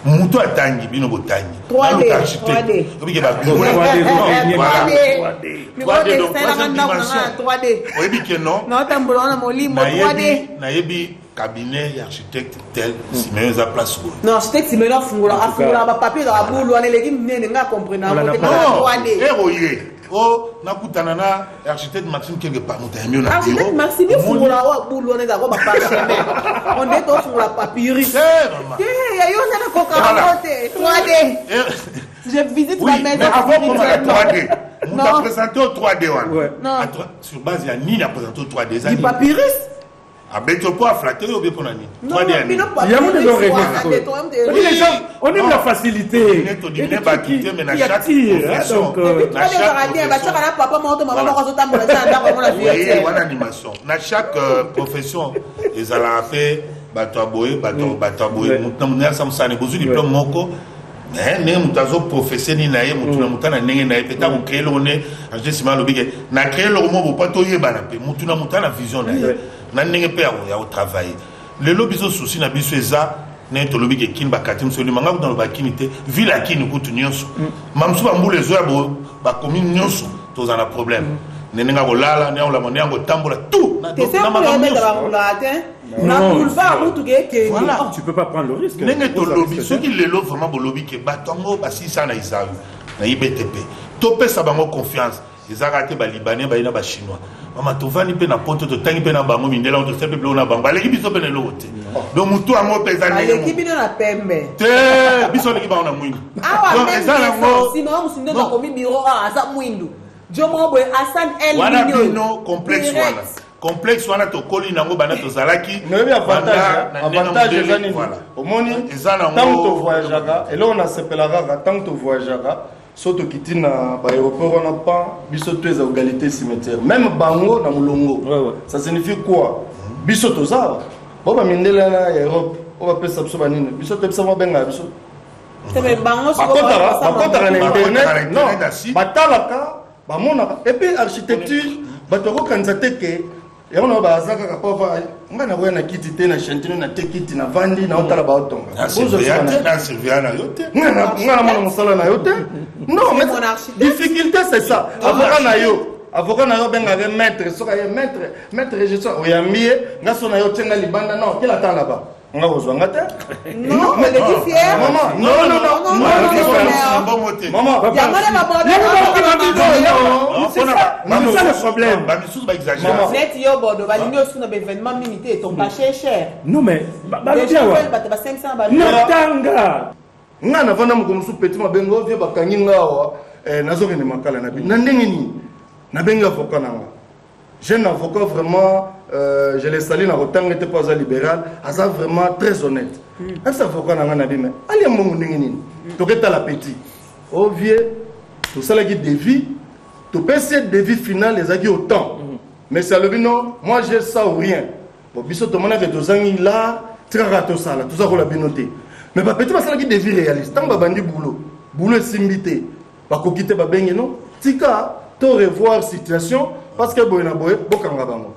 mutu atangi bino botangi 3D oyebi ke non nayebi cabinet ya architecte tel Simeon za place go non architecte Simeon afungula ba papier da bulu wana leki mnene nga comprendre na 3D eroye o nakutana na architecte Maxime quelque part mutamio na bureau architecte Maxime fungula wa bulu wana za ko ba parchemin on est au fungula papyrus ya yo na koka bote 3D je visite la maison avant comme 3D On t'a présenté au 3D. Non. Sur base, il y a ni la présenté au 3D. Du papyrus. Ah ben tu peux flatter ou bien pour l'année. Non, il y a mon on aime la facilité. Dans chaque profession, ils allaient faire bataboye. Diplôme moko. Mais nous professeur ni naie mutuna mutana nenge naie peut-être on créer le nez je sais mal obligé na créer le mot pas to yebana pe mutuna mutana vision naie na nenge pe ya au travail le lobby so souci na biso eza na to lobby ke kin bakati msoli manga dans le bakinité villa kin kutu nyonso mamsu ba mbule zo ya ba commune nyonso to za na problème nenga ko lala ne ola mone yango tambola tout na voilà, tu peux pas prendre le risque. Ceux qui le vraiment le lobby qui batongo basi ça na isavu na IBTP. Topé ça bango confiance. Ils ont raté ba libanais ba ina ba chinois. Mama tovani pe na poto to tangi pe na bango mindela on to sepe pe na bango. Aleki biso pe na lote. Donc mutu amo pesa ni. Aleki bino na pembe. Te biso leki ba ona mwindu. Donc eza na ngo sino musindo na komi biro asa mwindu. Jomo boy Hassan El Minyo. Wana bino complexe wana. Complexe wana to koli nango bana to zalaki mais avantage ezani omoni tant to voyageaka et là on a sepelaka tant to voyageaka soto kitina ba aéroport on a pas biso to eza égalité cimetière même bango na mulongo ça signifie quoi biso to za ba mindela na Europe on va pesa biso banine biso to pesa benga biso tebe bango so ba na internet non batalaka ba mona et puis architecture batoko kanzate ke et on a bazaka kapova ngana wena kiti tena chantino na tekiti na vandi na otala ba otonga bonjour na Sylviana yote ngana mona musala na yote non mais difficulté c'est ça avocat na yo benga avec maître soka ye maître gestion oyambie ngaso na yo tenga libanda non kila temps là-bas on va vous ngata non mais les fier maman non maman c'est ça le problème. Net yo bodo ba linyo suna ba événement minité ton pas cher. Non mais ba 500 ba natanga ngana vana mukomusu petit mabengo vie bakangi ngawa nazo kene makala na bi na ndenge ni na benga avocat nanga jeune avocat vraiment je l'ai salé na rotanga était pas libéral asa vraiment très honnête asa avocat nanga na bi mais ali mbongo ndenge ni to keta la petit au vieux tout ça là qui dévie to passer de vie finale les acquis autant mais c'est le bino moi j'ai ça ou rien bon biso to mona que to zangi là tiraka to sala tout ça ko la binoté mais ba petit basala qui de vie réaliste tant ba bandi boulot simbité ba ko quitter ba bengi non tika to revoir situation parce que boyna boy bokanga bango.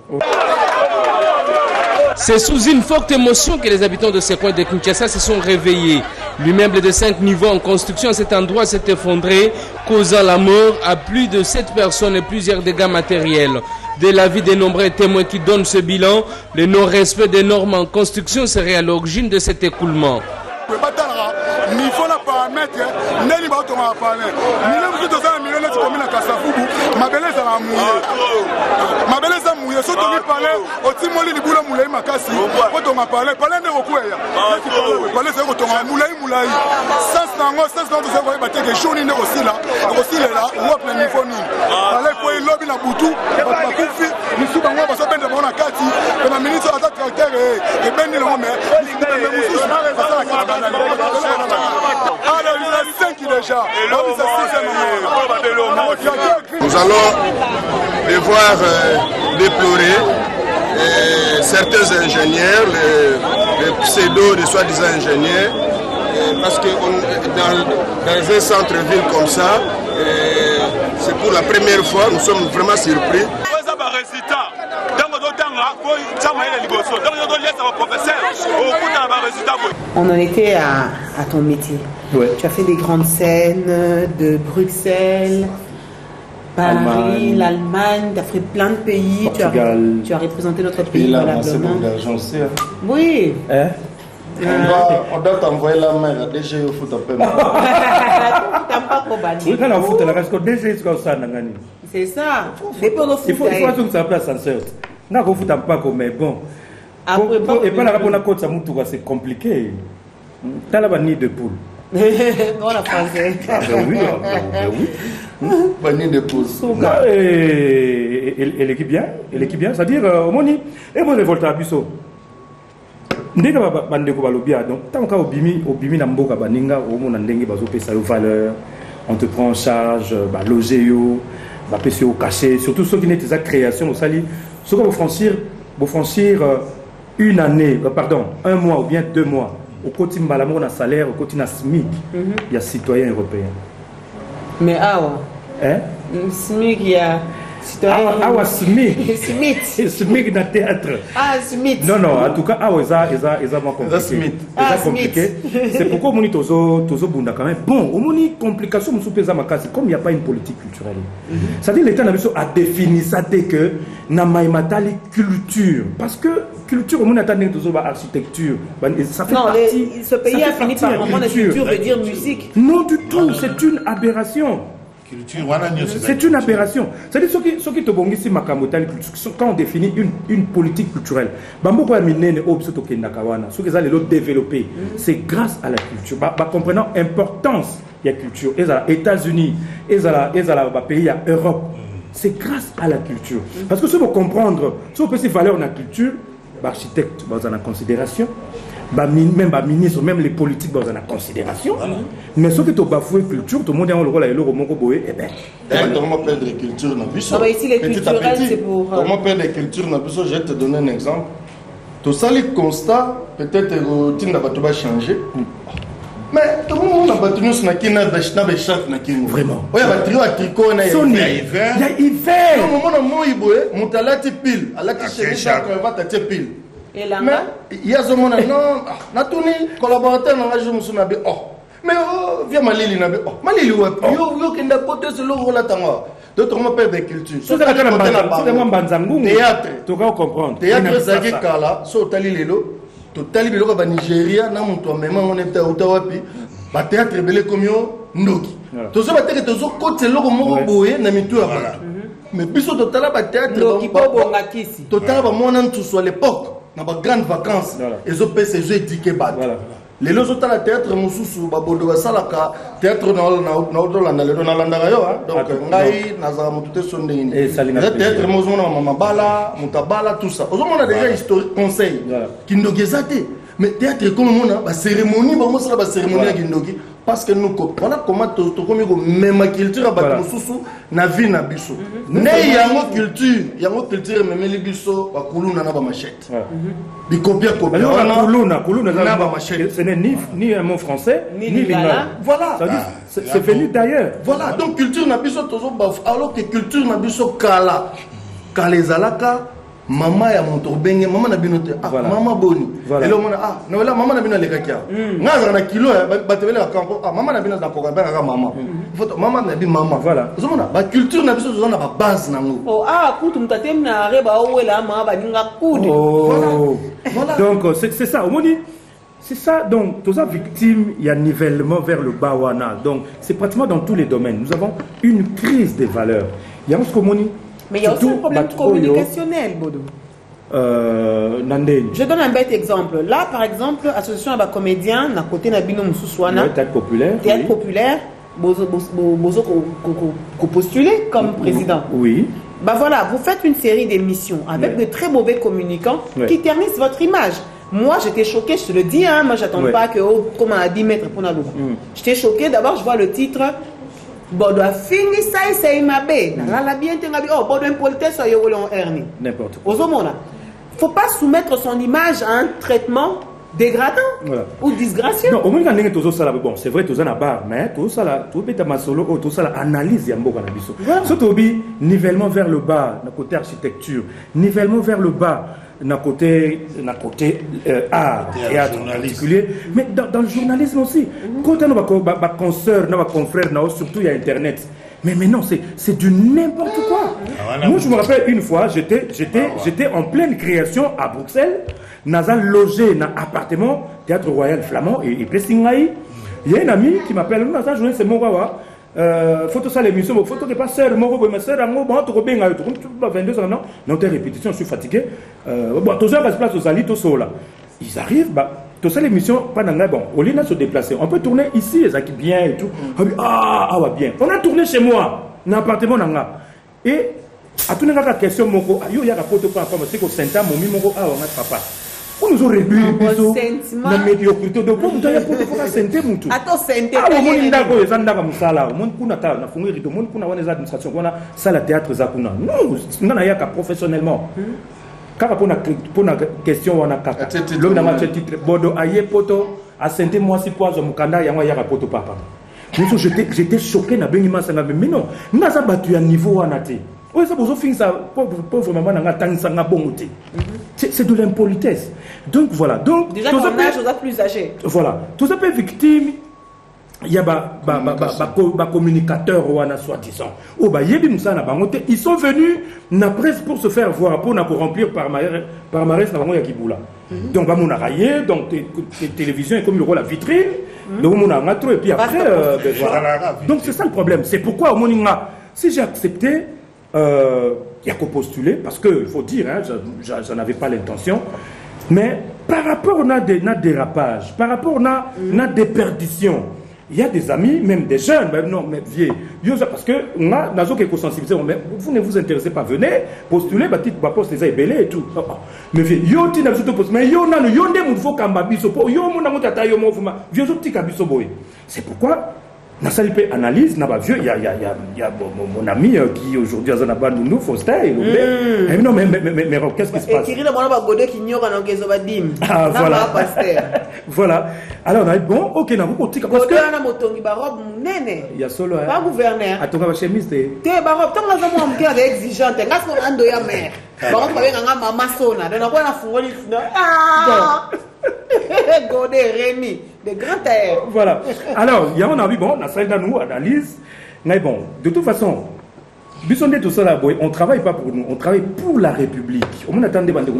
C'est sous une forte émotion que les habitants de ce coin de Kinshasa se sont réveillés. L'immeuble de 5 niveaux en construction à cet endroit s'est effondré, causant la mort à plus de 7 personnes et plusieurs dégâts matériels. De l'avis des nombreux témoins qui donnent ce bilan, le non-respect des normes en construction serait à l'origine de cet écoulement. Neni ba to ma parler ni le mutu to za million net commune Kasafubu mabeleza la mouye so to ni parler o timoli ni bula mulai makasi ko to ma parler ne okuya parler se ko to ma mulai sans nango sans to se ko ba te ke shoni ne osila là ou plein niveau ni parler ko lobi na butu ba kufi ni su bango ba so bende ba na kati na ministre ata tracteur e bendi le moment nous allons devoir déplorer certains ingénieurs, les pseudo de soi-disant ingénieurs, parce que dans un centre-ville comme ça, c'est pour la première fois, nous sommes vraiment surpris. On en était à ton métier. Ouais. Tu as fait des grandes scènes de Bruxelles, Paris, l'Allemagne, tu as fait plein de pays. Tu as représenté notre pays valablement. Oui. On doit t'envoyer la main, déjà il faut t'appeler. C'est ça. Il faut que ça place ascenseur. Mais bon. Et pas la c'est compliqué. T'as la nid de poule. Non, la français. Oui. Banni de pouce. Elle équipe bien, c'est-à-dire, au moni, et moi, révolte à Bisso. Ndenge bandeko balobia donc tant qu'au bimi na mboka baninga au mona ndenge bazopesa yo valeur, on te prend en charge, ba loger yo, ba pesa yo caché, surtout ceux qui n'étaient sa création au sali, ceux qui vont franchir une année, pardon, 1 mois ou bien 2 mois au côté malamour na salaire, au côté na SMIC, il y a citoyens européens. Mais SMIC il y a SMIC dans théâtre. SMIC. Non, en tout cas, compliqué. C'est pourquoi on dit tozo bunda quand même. Bon, on dit complication comme il n'y a pas une politique culturelle. C'est-à-dire l'État a défini ça dès que na maïmatali culture, parce que culture on attend tozo architecture. Ça fait partie. Ce pays a fini par moment la culture veut dire musique. Non du tout, c'est une aberration. C'est une aberration. C'est-à-dire ceux qui te bongent ici, quand on définit une politique culturelle, c'est grâce à la culture. Comprenant l'importance de la culture, et à États-Unis, et à pays à Europe, c'est grâce à la culture. Parce que si vous comprendre, si vous avez valeur dans la culture, l'architecte va en considération. Même les ministres, même les politiques dans la considération. Mais ceux qui ont bafoué la culture, tout le monde a un rôle à l'euro, mon boé, eh bien. Comment perdre la culture dans le ah, ici, les culturels, c'est pour. Comment perdre la culture dans le je vais te donner un exemple. Tout ça, les constats, peut-être que routine va changer. Mais tout le monde a battu nous sur la chef. Vraiment. Oui, il y a un tricot, il y a hiver. Il y a hiver. Non, mon talati pile. Allah qui cherche à va pile. Et là, il y a ce moment non, Natuni, collaborateur, on va jouer mon somme. Oh, mais viens Malili, Malili, yo qui n'a pas de ce logo là, d'autres m'ont perdre des cultures. C'est théâtre, tu vas comprendre. Théâtre, Zagé Kala, Sotali Lelo, Totali Lelo, Nigeria, Namuto, même on est à Ottawapi, théâtre belé comme yo, Ndoki. Tout ça, tu as côté logo mon boé, Namitu à mais biso total, théâtre, total, moi, on tout soit l'époque. Dans les grandes vacances, ils ont payé ces jeux étiquetés. Les autres la théâtre, Moussou, Babodo, Salaka, théâtre dans le donc, Ngai, Nazara, Moutoute, Sondéine. Théâtre, Mamabala, Moutabala, tout ça. Aujourd'hui, on a déjà historique conseil qui nous gazate. Mais théâtre, comme on a cérémonie, on a la cérémonie à Gindogi. Parce que nous, voilà comment tu même culture à Bakousou, na vie na biso. Ne yango culture, même les biso, Bakoulou na ba machette. Bi copia. Ce n'est ni un mot français, ni lingala. Voilà. C'est venu d'ailleurs. Voilà. Donc culture na biso toujours baf. Alors que culture na biso kala. Kalezalaka. Maman ya monto benge maman na binote maman boni et le monde no la maman na bino le kakia ngaza na kilo ba tevela kampo maman na bino na ko ba maman photo maman na bi maman voilà zomona ba culture na biso zona ba base nango kutu mtatem na reba owela ma ba ninga kudu voilà donc c'est ça au moni c'est ça donc tous ça victime il y a nivellement vers le bas wana donc c'est pratiquement dans tous les domaines nous avons une crise des valeurs il y a ce moni. Mais il y a aussi un problème communicationnel, Bodo. Je donne un bête exemple. Là, par exemple, association à comédien, à côté de Bino Moussouana. Théâtre populaire. Théâtre populaire, Bozo postulé comme président. Oui. Bah voilà, vous faites une série d'émissions avec de très mauvais communicants qui ternissent votre image. Moi, j'étais choquée, je te le dis, hein, moi, j'attends pas que, comme à 10 mètres pour Nalou. J'étais choquée, d'abord, je vois le titre. Bodo a fini ça et c'est imabe. La bien tengabi. Oh, Bodo impolitesse soit yolo en hernie. N'importe quoi. Ozomona. Faut pas soumettre son image à un traitement dégradant ou disgracieux. Non, au moins quand on est tous ça là, bon, c'est vrai tous en a barre, mais tout ça là, tout est à ma solo, tout ça là analyse yambo canabiso. Surtout nivellement vers le bas, d'un côté architecture, nivellement vers le bas. D'un côté art, théâtre en particulier, mais dans le journalisme aussi. Quand on a des consoeurs, nos confrères, surtout il y a Internet. Mais non, c'est du n'importe quoi. Moi, je me rappelle une fois, j'étais en pleine création à Bruxelles, dans un logé, dans un appartement, Théâtre Royal Flamand et Plessingaï. Il y a un ami qui m'appelle, dans sa journée, c'est mon gars. Photo ça l'émission, photo de pas sœur, ma sœur, tu bien, 22 ans, non, répétition, je suis fatigué. Bon, tous heures, place aux alliés, tous là. Ils arrivent, Tout ça, l'émission, bon, au lieu de se déplacer, on peut tourner ici, ça qui bien et tout. Bien. On a tourné chez moi, dans l'appartement. Et, à tout le monde, la question, il y a un rapport de c'est que Saint-Am, papa. On nous a réduit la médiocrité. Donc, on doit y avoir pour la santé. Attends, santé. On a des musala, on a fongé, on a des administrations, on a salle théâtre, zakuna. Non, on a professionnellement. Car pour la question, on a kaka. L'homme n'a pas titre. Bodo aye poto, à santé, moi, si poison, mon canard, il y a un poto papa. J'étais choqué, mais non, nous avons battu un niveau en athée. Oui, ça vous offre ça, pauvre maman, c'est de l'impolitesse. Donc voilà. Donc, déjà, on a chose plus âgé. Voilà. Tout ça peut victime. Il y a des communicateurs, soi-disant. Ils sont venus na presse pour se faire voir, pour remplir par Marès, donc, on a raillé, donc, télévision est comme le rôle la vitrine. Donc, on a et puis après, voilà. Donc, c'est ça le problème. C'est pourquoi, si j'ai accepté, il y a qu'à postuler, parce qu'il faut dire, hein, j'en avais pas l'intention, mais par rapport à des dérapages, par rapport à des déperditions, il y a des amis, même des jeunes, même non, mais vieux, parce que on a quelques sensibilités, mais vous ne vous intéressez pas, venez postuler, poste les ébélés et tout. Mais vieux, c'est pourquoi Nassali peut analyse, il y a mon ami qui aujourd'hui a un nounou, Faustin, non, mais qu'est-ce qui se passe? Voilà. Voilà. Alors, on a dit, bon, ok, on a beaucoup parce que il y a solo. Pas gouverneur. À ton chemise, t'es. T'es baroque, tant que moi, on est exigeante, t'es là, on a un mère. Baroque, avec un maman sona, donc on a fourni. Godé, Rémi, des grands tailleurs. Voilà. Alors, il y a un avis, bon, on a fait nous, analyse. Mais bon, de toute façon, tout ça là, on ne travaille pas pour nous, on travaille pour la République. On attend des bandes de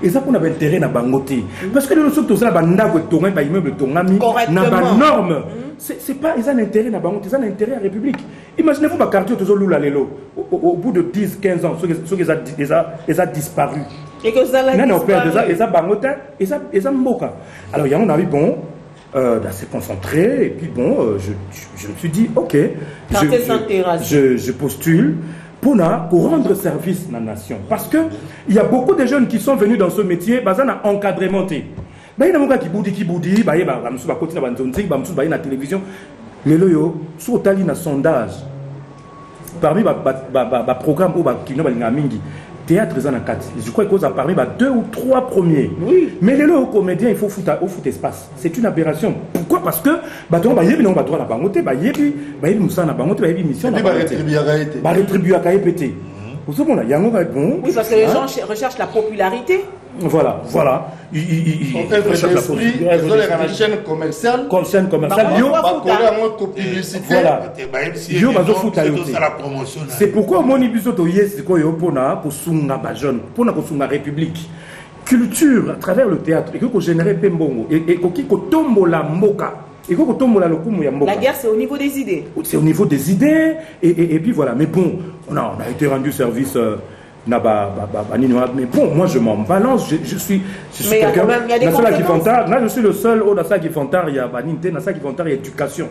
et ça, on a intérêt à bangoter. Parce que nous sommes tous là, immeuble tongami, n'a norme. C'est pas, ils ont intérêt à bangoter, ils ont intérêt à la République. Imaginez-vous, ma quartier, toujours loula lelo. Au bout de 10-15 ans, ceux qui ont disparu. Et que ça l'a disparu. Alors, il y a un avis, bon, d'assez concentré, et puis bon, je me suis dit, ok, je postule pour rendre service à la nation. Parce qu'il y a beaucoup de jeunes qui sont venus dans ce métier, ils ont encadrement. Il y a des gens qui boudent, ils ont la télévision. Les loyaux, sur un sondage, parmi les programmes qui sont théâtre, je crois qu'ils ont parmi les 2 ou 3 premiers. Oui. Mais les comédiens, il faut foutre espace. C'est une aberration. Pourquoi? Parce que oui, parce que les gens recherchent la popularité. Voilà. Ils recherchent la chaîne commerciale. C'est pourquoi mon ibisoto yes pour la République. Culture à travers le théâtre et que générer pembongo et que tombo la moka. La guerre, c'est au niveau des idées. C'est au niveau des idées et puis voilà. Mais bon, on a été rendu service. Mais bon, moi je m'en balance, je suis quelqu'un. Je suis le seul au Nasa qui Fontar, il y a Nasa qui Fontar, il y a éducation.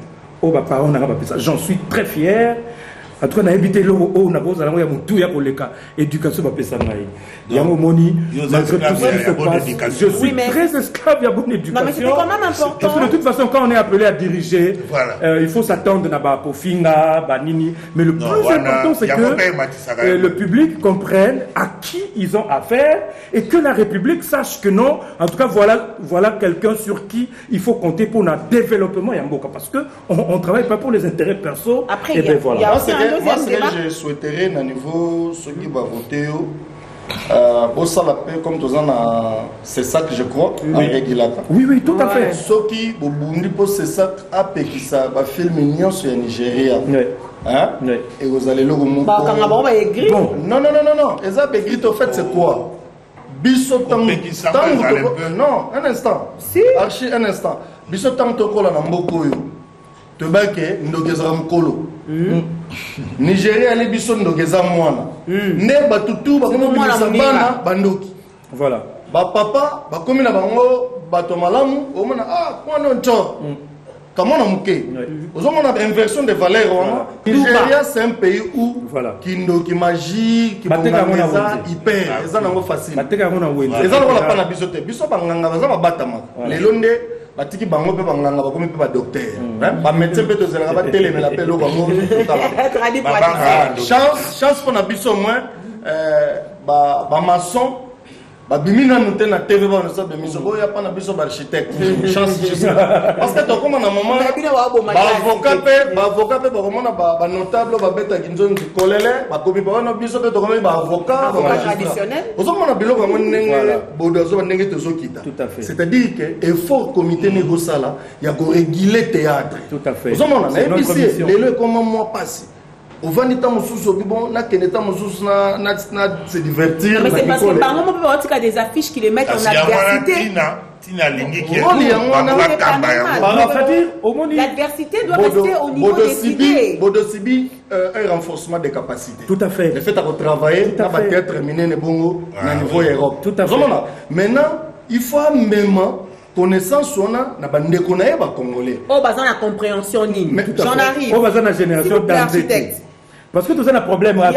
J'en suis très fier. En tout cas, on a évité l'eau, on a besoin d'aller tout, il y a éducation, malgré tout ce qui se passe. Je suis très esclave, il y a bonne éducation. Non, mais c'était quand même important. Parce que de toute façon, quand on est appelé à diriger, il faut s'attendre à Finga, Banini. Mais le plus important, c'est que le public comprenne à qui ils ont affaire et que la République sache que non. En tout cas, voilà quelqu'un sur qui il faut compter pour notre développement. Parce qu'on ne travaille pas pour les intérêts perso. Après, il y a aussi moi, ce que je souhaiterais à niveau ceux qui vont voter, comme c'est ça que je crois, oui, tout à fait. Ceux qui vont c'est ça, qui va filmer sur le Nigeria. Et vous allez le montrer. Bon, non. Et ça, au fait, c'est quoi? Non, un instant. Si. Archi, un instant. Bissotam Tokola Nambokoyo. Tobake, Ndogezra Mkolo. Nigeria les bisons ndogeza mwana ne batutu bakomi bana bandoki voilà ba papa bakomi na bango bato malamu omona quoi non to comment on mouké on a inversion des valeurs Nigeria c'est un pays où qui magie qui hyper ça n'a pas facile ça n'a pas bisoté biso banganga baza batama les londe batiki bango pe banganga bakomi pe ba docteur ba médecin pe to zela ba telemela pe lo bango chance pour na biso moins ba maçon ba bimina nous na TV ba nous ba miso boya pa na biso ba architecte chance parce que to comme na moment ba avocat pe ba komona ba notable ba beta kinzo ndi kolele ba komi ba na biso pe to comme ba avocat ba traditionnel ozo mona biloko ba ndenge bodozo ba ndenge to zokita c'est-à-dire que effort comité négociala ya ko réguler théâtre tout à fait ozo mona na épicier lelo comment moi passe au vanita mususu bon na keneta mususu na se divertir mais c'est parce que par moment on peut des affiches qui les mettent en adversité l'adversité doit rester au niveau des idées Bodosibi un renforcement des capacités tout à fait le fait de travailler na ba théâtre miné bongo na niveau Europe tout à fait maintenant il faut même connaissance na bandeko na yeba congolais baza na compréhension ligne j'en arrive baza na génération d'architectes parce que tout ça a un problème la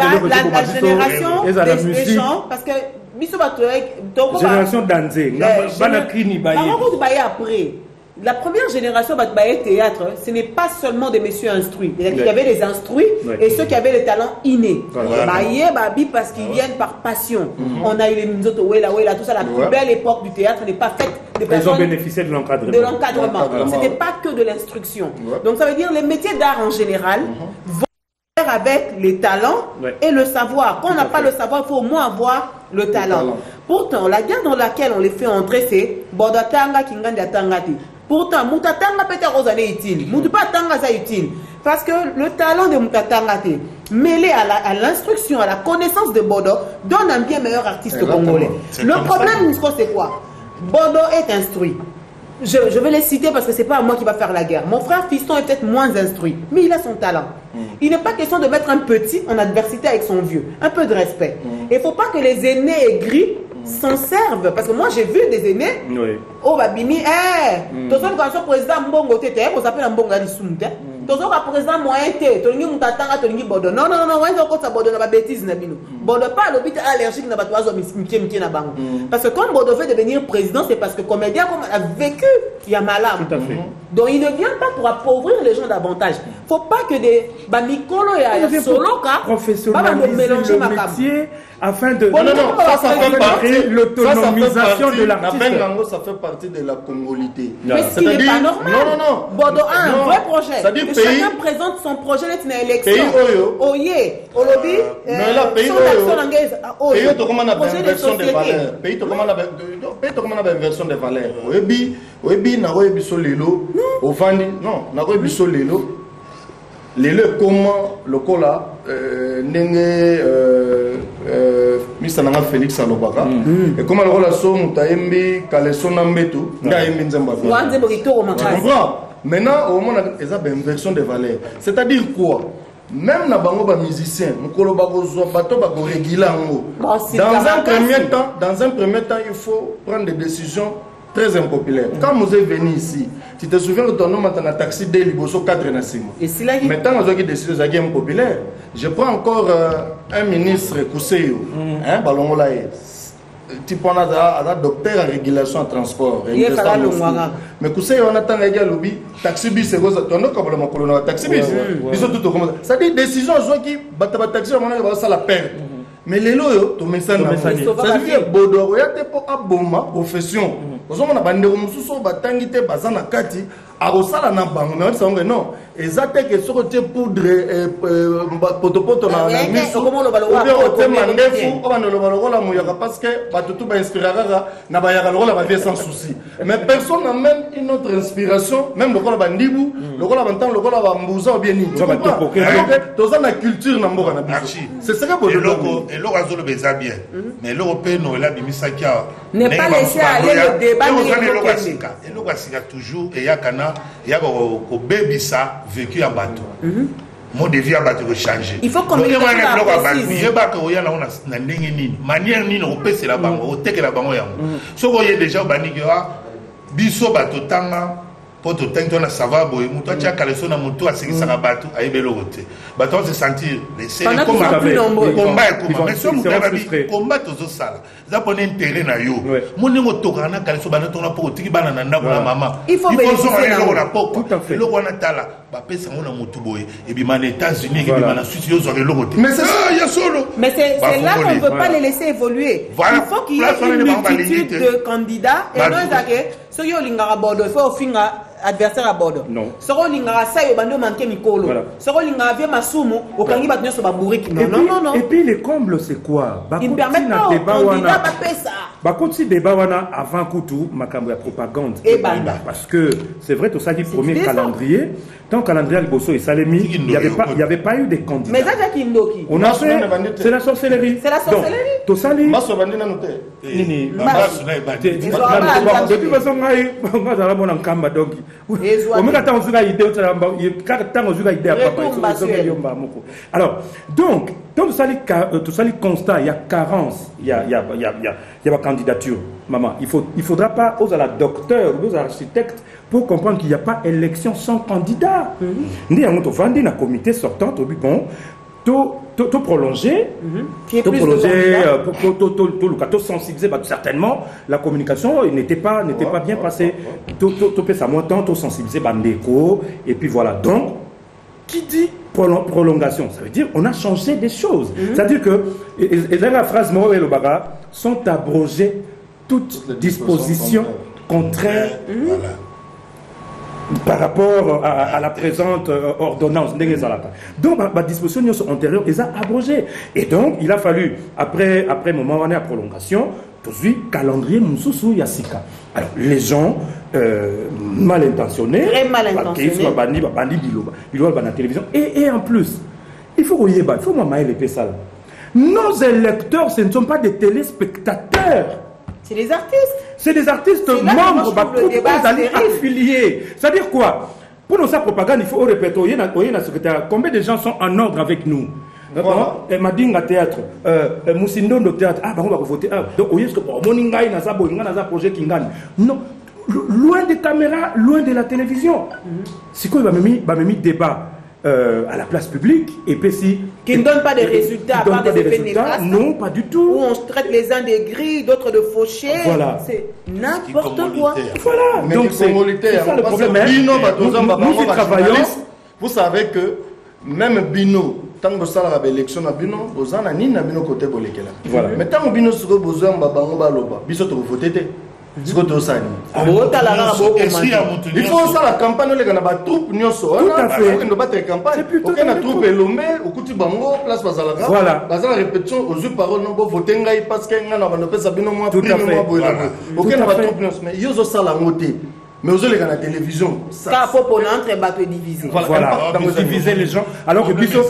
génération des gens parce que biso bato génération d'anze bana krini baye après la première génération de théâtre, ce n'est pas seulement des messieurs instruits. Il y avait les instruits et ceux qui avaient les talents innés. Parce qu'ils viennent par passion. On a eu les Minzoto, tout ça. La plus belle époque du théâtre n'est pas faite de personnes. Ils ont bénéficié de l'encadrement. De l'encadrement. Ce n'est pas que de l'instruction. Donc ça veut dire les métiers d'art en général vont faire avec les talents et le savoir. Quand on n'a pas le savoir, il faut au moins avoir le talent. Pourtant, la guerre dans laquelle on les fait entrer, c'est Bodatanga Kinganda Tangati. Pourtant, Moutatanga peut-être aux années utiles. Moutapatanga ça utile. Parce que le talent de Moutatanga, mêlé à l'instruction, à la connaissance de Bodo, donne un bien meilleur artiste congolais. Le problème, c'est quoi? Bodo est instruit. Je vais les citer parce que ce n'est pas à moi qui va faire la guerre. Mon frère Fiston est peut-être moins instruit, mais il a son talent. Il n'est pas question de mettre un petit en adversité avec son vieux. Un peu de respect. Il ne faut pas que les aînés aigris s'en servent. Parce que moi, j'ai vu des aînés. Oh, Babimi, tu sais, quand le président Mbongo Tete, on s'appelle Mbongo Alissoum. Tu sais, le président Moyen Tete, tu as Bodo. Non, ça Bodo n'a pas bêtise. Bodo pas l'hôpital allergique n'a pas parce que quand Bodo veut devenir président, c'est parce que comédien a vécu, il y a malade. Donc il ne vient pas pour appauvrir les gens davantage. Il ne faut pas que des Bamikolo et Soloka mélanger le métier afin de ça fait partie l'autonomisation de l'artiste. Ça fait partie de la congolité. Mais ce qui n'est pas normal. Non. Bodo a un vrai projet. Que chacun présente son projet dans l'élection. Oye, Olobi, pays to comment on a inversion des valeurs. Pays to comment on a inversion des valeurs. Oyebi na oyebi solelo, ofandi non, na oyebi solelo. Lelo comment le cola ndenge Mr. Félix Alobaka et comment le cola so mutaembi kaleso na mbetu ngaembi nzemba. Maintenant au moment ils ont une inversion des valeurs. C'est-à-dire quoi? Même na bango ba musicien, mukolo ba gozo bato ba go réguler ngo. Dans un premier temps, il faut prendre des décisions très impopulaires. Quand vous êtes venu ici, tu te souviens que ton nom est un taxi de Liboso 4 Nassimo. Maintenant, vous avez décidé de faire impopulaire. Je prends encore un ministre Kousseyo, Balongolaye. Type on a docteur en régulation en transport. Mais Kousseyo, on attend les gars, taxi bis, c'est quoi ça? On a comme le colonel taxi bis. Ils ont tout comme ça. Ça dit décision, qui battent taxi, on a ça la perte. Mais les loyaux, tout le ça veut dire Bodo, il y a des profession. Vous avez des gens qui ont kati arosala na bango non ezate que ce côté poudre potopoto na miso ou bien au tema ndefu on le balokola moyaka parce que batutu ba inspirera na ba yaka lokola ba vie sans souci mais personne n'a même une autre inspiration même lokola bandibu lokola bantam lokola ba mbuza ou bien ni toza na culture na mboka na biso c'est ça que eloko azolo beza bien mais l'européen no la bimisakia ne pas laisser aller le débat eloko asika toujours et yakana il y a un vécu à bateau. Mon défi à bateau changer. Il faut qu'on ait une manière ni on peut c'est la banque, on take la banque. Ce qu'on y a déjà au baniga, biso bato tanga poto tento na sava boy muto acha kaleso na muto asikisaka bato ayebelo rote bato on se sentir laisser combat mais so muto babi combat tozo sala za pone intérêt na yo moni ngotoka na kaleso bana tona po tiki bana na ndako na mama il faut so na poko lo kona tala ba pesa ngona muto boy et bi man États-Unis et bi man Suisse yo zo lo rote mais c'est là qu'on ne peut pas les laisser évoluer. Il faut qu'il y ait une multitude de candidats et non que ceux qui ont l'ingara bordeaux il faut au finga adversaire à Bordeaux. Non. Soro lingara sayo bando manke mikolo. Soro lingara via masumu okangi batnyo so baburiki. Non. Et puis les combles c'est quoi? Ils permettent pas au candidat ba pesa. Ba konti débat wana avant kutu makambo ya propagande. Parce que c'est vrai tout ça dit premier calendrier. Tant calendrier Liboso et Salemi, il y avait pas eu de candidats. Mais ça Kindoki. On a fait c'est la sorcellerie. C'est la sorcellerie. To sali. Maso bandina noté. Nini. Depuis façon ngai ngazala mona nkamba donc. Alors, donc, tout ça constant, il y a carence, il y a la candidature. Maman, il faudra pas aux docteurs, aux architectes, pour comprendre qu'il n'y a pas élection sans candidat. Nous avons un comité sortant, tout prolonger, pour sensibiliser, certainement la communication n'était pas bien passée. Tout ça moins temps, tout sensibiliser bandeko et puis voilà. Donc, qui dit prolongation, ça veut dire on a changé des choses. C'est-à-dire que et dans la phrase Moro et Lobaga sont abrogées toutes dispositions contraires. Par rapport à la présente ordonnance. Donc, ma disposition antérieure est abrogée. Et donc, il a fallu, après moment on est à prolongation, tout de suite, calendrier Moussoussou Yassika. Alors, les gens mal intentionnés, très mal intentionnés, la télévision, et en plus, il faut moi les Pessal. Nos électeurs, ce ne sont pas des téléspectateurs. C'est des artistes. C'est des artistes membres, affiliés. C'est-à-dire quoi? Pour nos propagande, il faut répéter, combien de gens sont en ordre avec nous? Madinga théâtre, Moussindo de théâtre, on va voter. Donc, est-ce que Moningaï n'a pas projet qui gagne? Non, loin des caméras, loin de la télévision. C'est quoi, il va me débat à la place publique et puis si qui ne donne pas de résultats, pas des effets néfastes. Non, pas du tout. Où on traite les uns des grilles, d'autres de fauchés. Voilà. C'est n'importe quoi. Voilà. Mais donc c'est ça le problème. Nous travaillons. Vous savez que même Bino, tant que ça la élection à Bino, vous en avez ni Bino côté bolekela. Voilà. Mais tant que Bino se besoin babango baloba, biso to voter. Il faut ça la campagne les gars troupe nyoso on ne battre campagne aucun troupe elomé au kuti bango place bazalaka voilà bazala répétition aux yeux paroles non voter ngai parce que ngana ba pesa bino moi prime moi boyela aucun troupe nyoso mais yozo sala ngote mais aux yeux les gars la télévision ça faut pour entre bateau divisé voilà donc diviser les gens alors que biso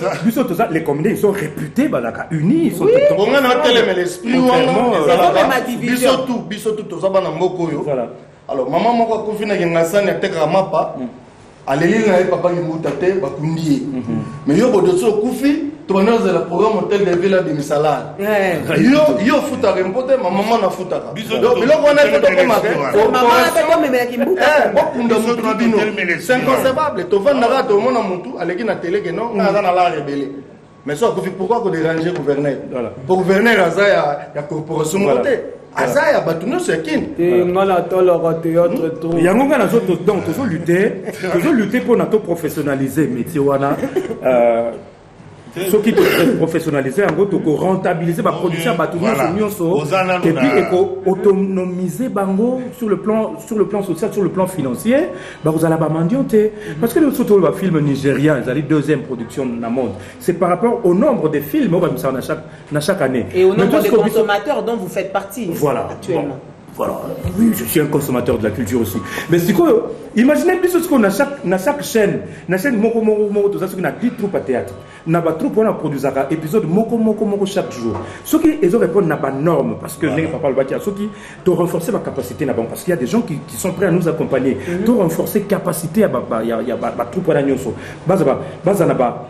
tout ça les communautés ils sont réputés balaka unis ils sont on a télé mais l'esprit biso tout ça bana moko yo voilà alors maman moko kofina ngasani ateka mapa aleli na papa ngimuta te bakundi mais yo bodoso kufi to banoza le programme hôtel de ville de Misala yo futa rempote maman na futa donc biloko wana ko to koma maman apeto memela kimbuta bokunda mutu bino c'est inconcevable to vanda to mona mutu aleki na télé que non na la rebelle mais ça pourquoi ko déranger gouverneur pour gouverneur azaya ya corporation côté azaya batuno sekin ngala tolora théâtre tout yango ngana donc toujours lutter pour notre professionnaliser métier wana ceux qui professionnaliser en gros to rentabiliser ba production batuno nyonso et puis autonomiser bango sur le plan social, sur le plan financier ba vous allez ba mandionté parce que surtout le film nigérien ils allaient deuxième production dans le monde c'est par rapport au nombre de films on va ça chaque année et au nombre de consommateurs dont vous faites partie actuellement. Voilà. Oui, je suis un consommateur de la culture aussi. Mais c'est quoi? Imaginez plus ce qu'on a chaque chaîne. La chaîne Moko tout ça, ce qu'on a 10 troupes à théâtre. N'a pas troupe, on a produit un épisode Moko chaque jour. Ceux qui ils répondent n'a pas norme parce que les papa le bâti, ceux qui doivent renforcer ma capacité là-bas parce qu'il y a des gens qui sont prêts à nous accompagner. Doivent renforcer capacité à il y a troupe à la nyonso. Base n'a pas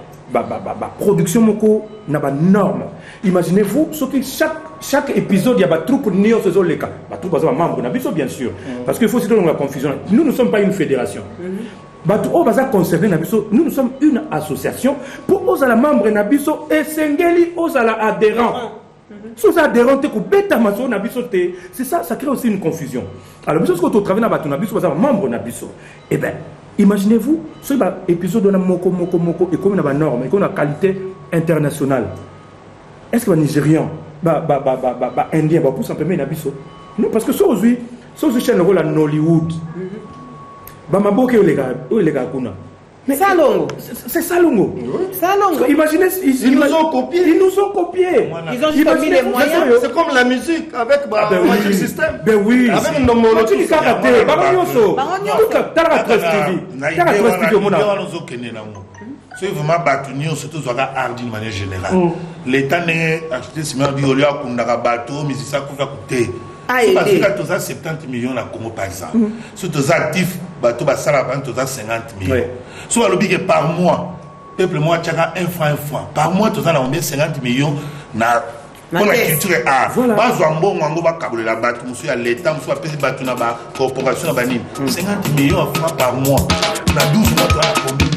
production Moko n'a pas norme. Imaginez-vous ceux qui chaque chaque épisode, il y a des troupes néo ce sont les cas. Les troupes sont membres, bien sûr. Parce qu'il faut citer la confusion. Nous ne sommes pas une fédération. Nous sommes une association pour aux la membre nabiso et sengeli aux la adhérents. Sous adhérents c'est ça, ça crée aussi une confusion. Alors, parce que quand on travaille dans nabiso, membre nabiso. Eh bien, imaginez-vous, ce épisode de moko et comme on a une norme et qu'on a qualité internationale. Est-ce que les Nigérians, Indiens, pour simplement nabiso? Non, parce que ça aujourd'hui, chaîne le rôle à Nollywood. Mais Salongo. C'est Salongo. Salongo. Imaginez, ils nous ont copiés. Ils ont juste mis les moyens. C'est comme la musique avec Magic System. Ben oui. Avec une homologie. C'est vraiment battu, surtout hardi de manière générale. L'État n'est acheté si mal biolé à Kundara bateau, mais ça coûte à coûter. Parce que tu as 70 millions à Congo par exemple. Si tu as actif, tu as 50 millions. Si tu as par mois, peuple moi, tu as un franc. Par mois, tu as 50 millions pour la culture et art. Tu as un bon la bateau, tu as l'État, tu as payé la corporation, 50 millions francs par mois. Tu as 12 mois, tu as combien?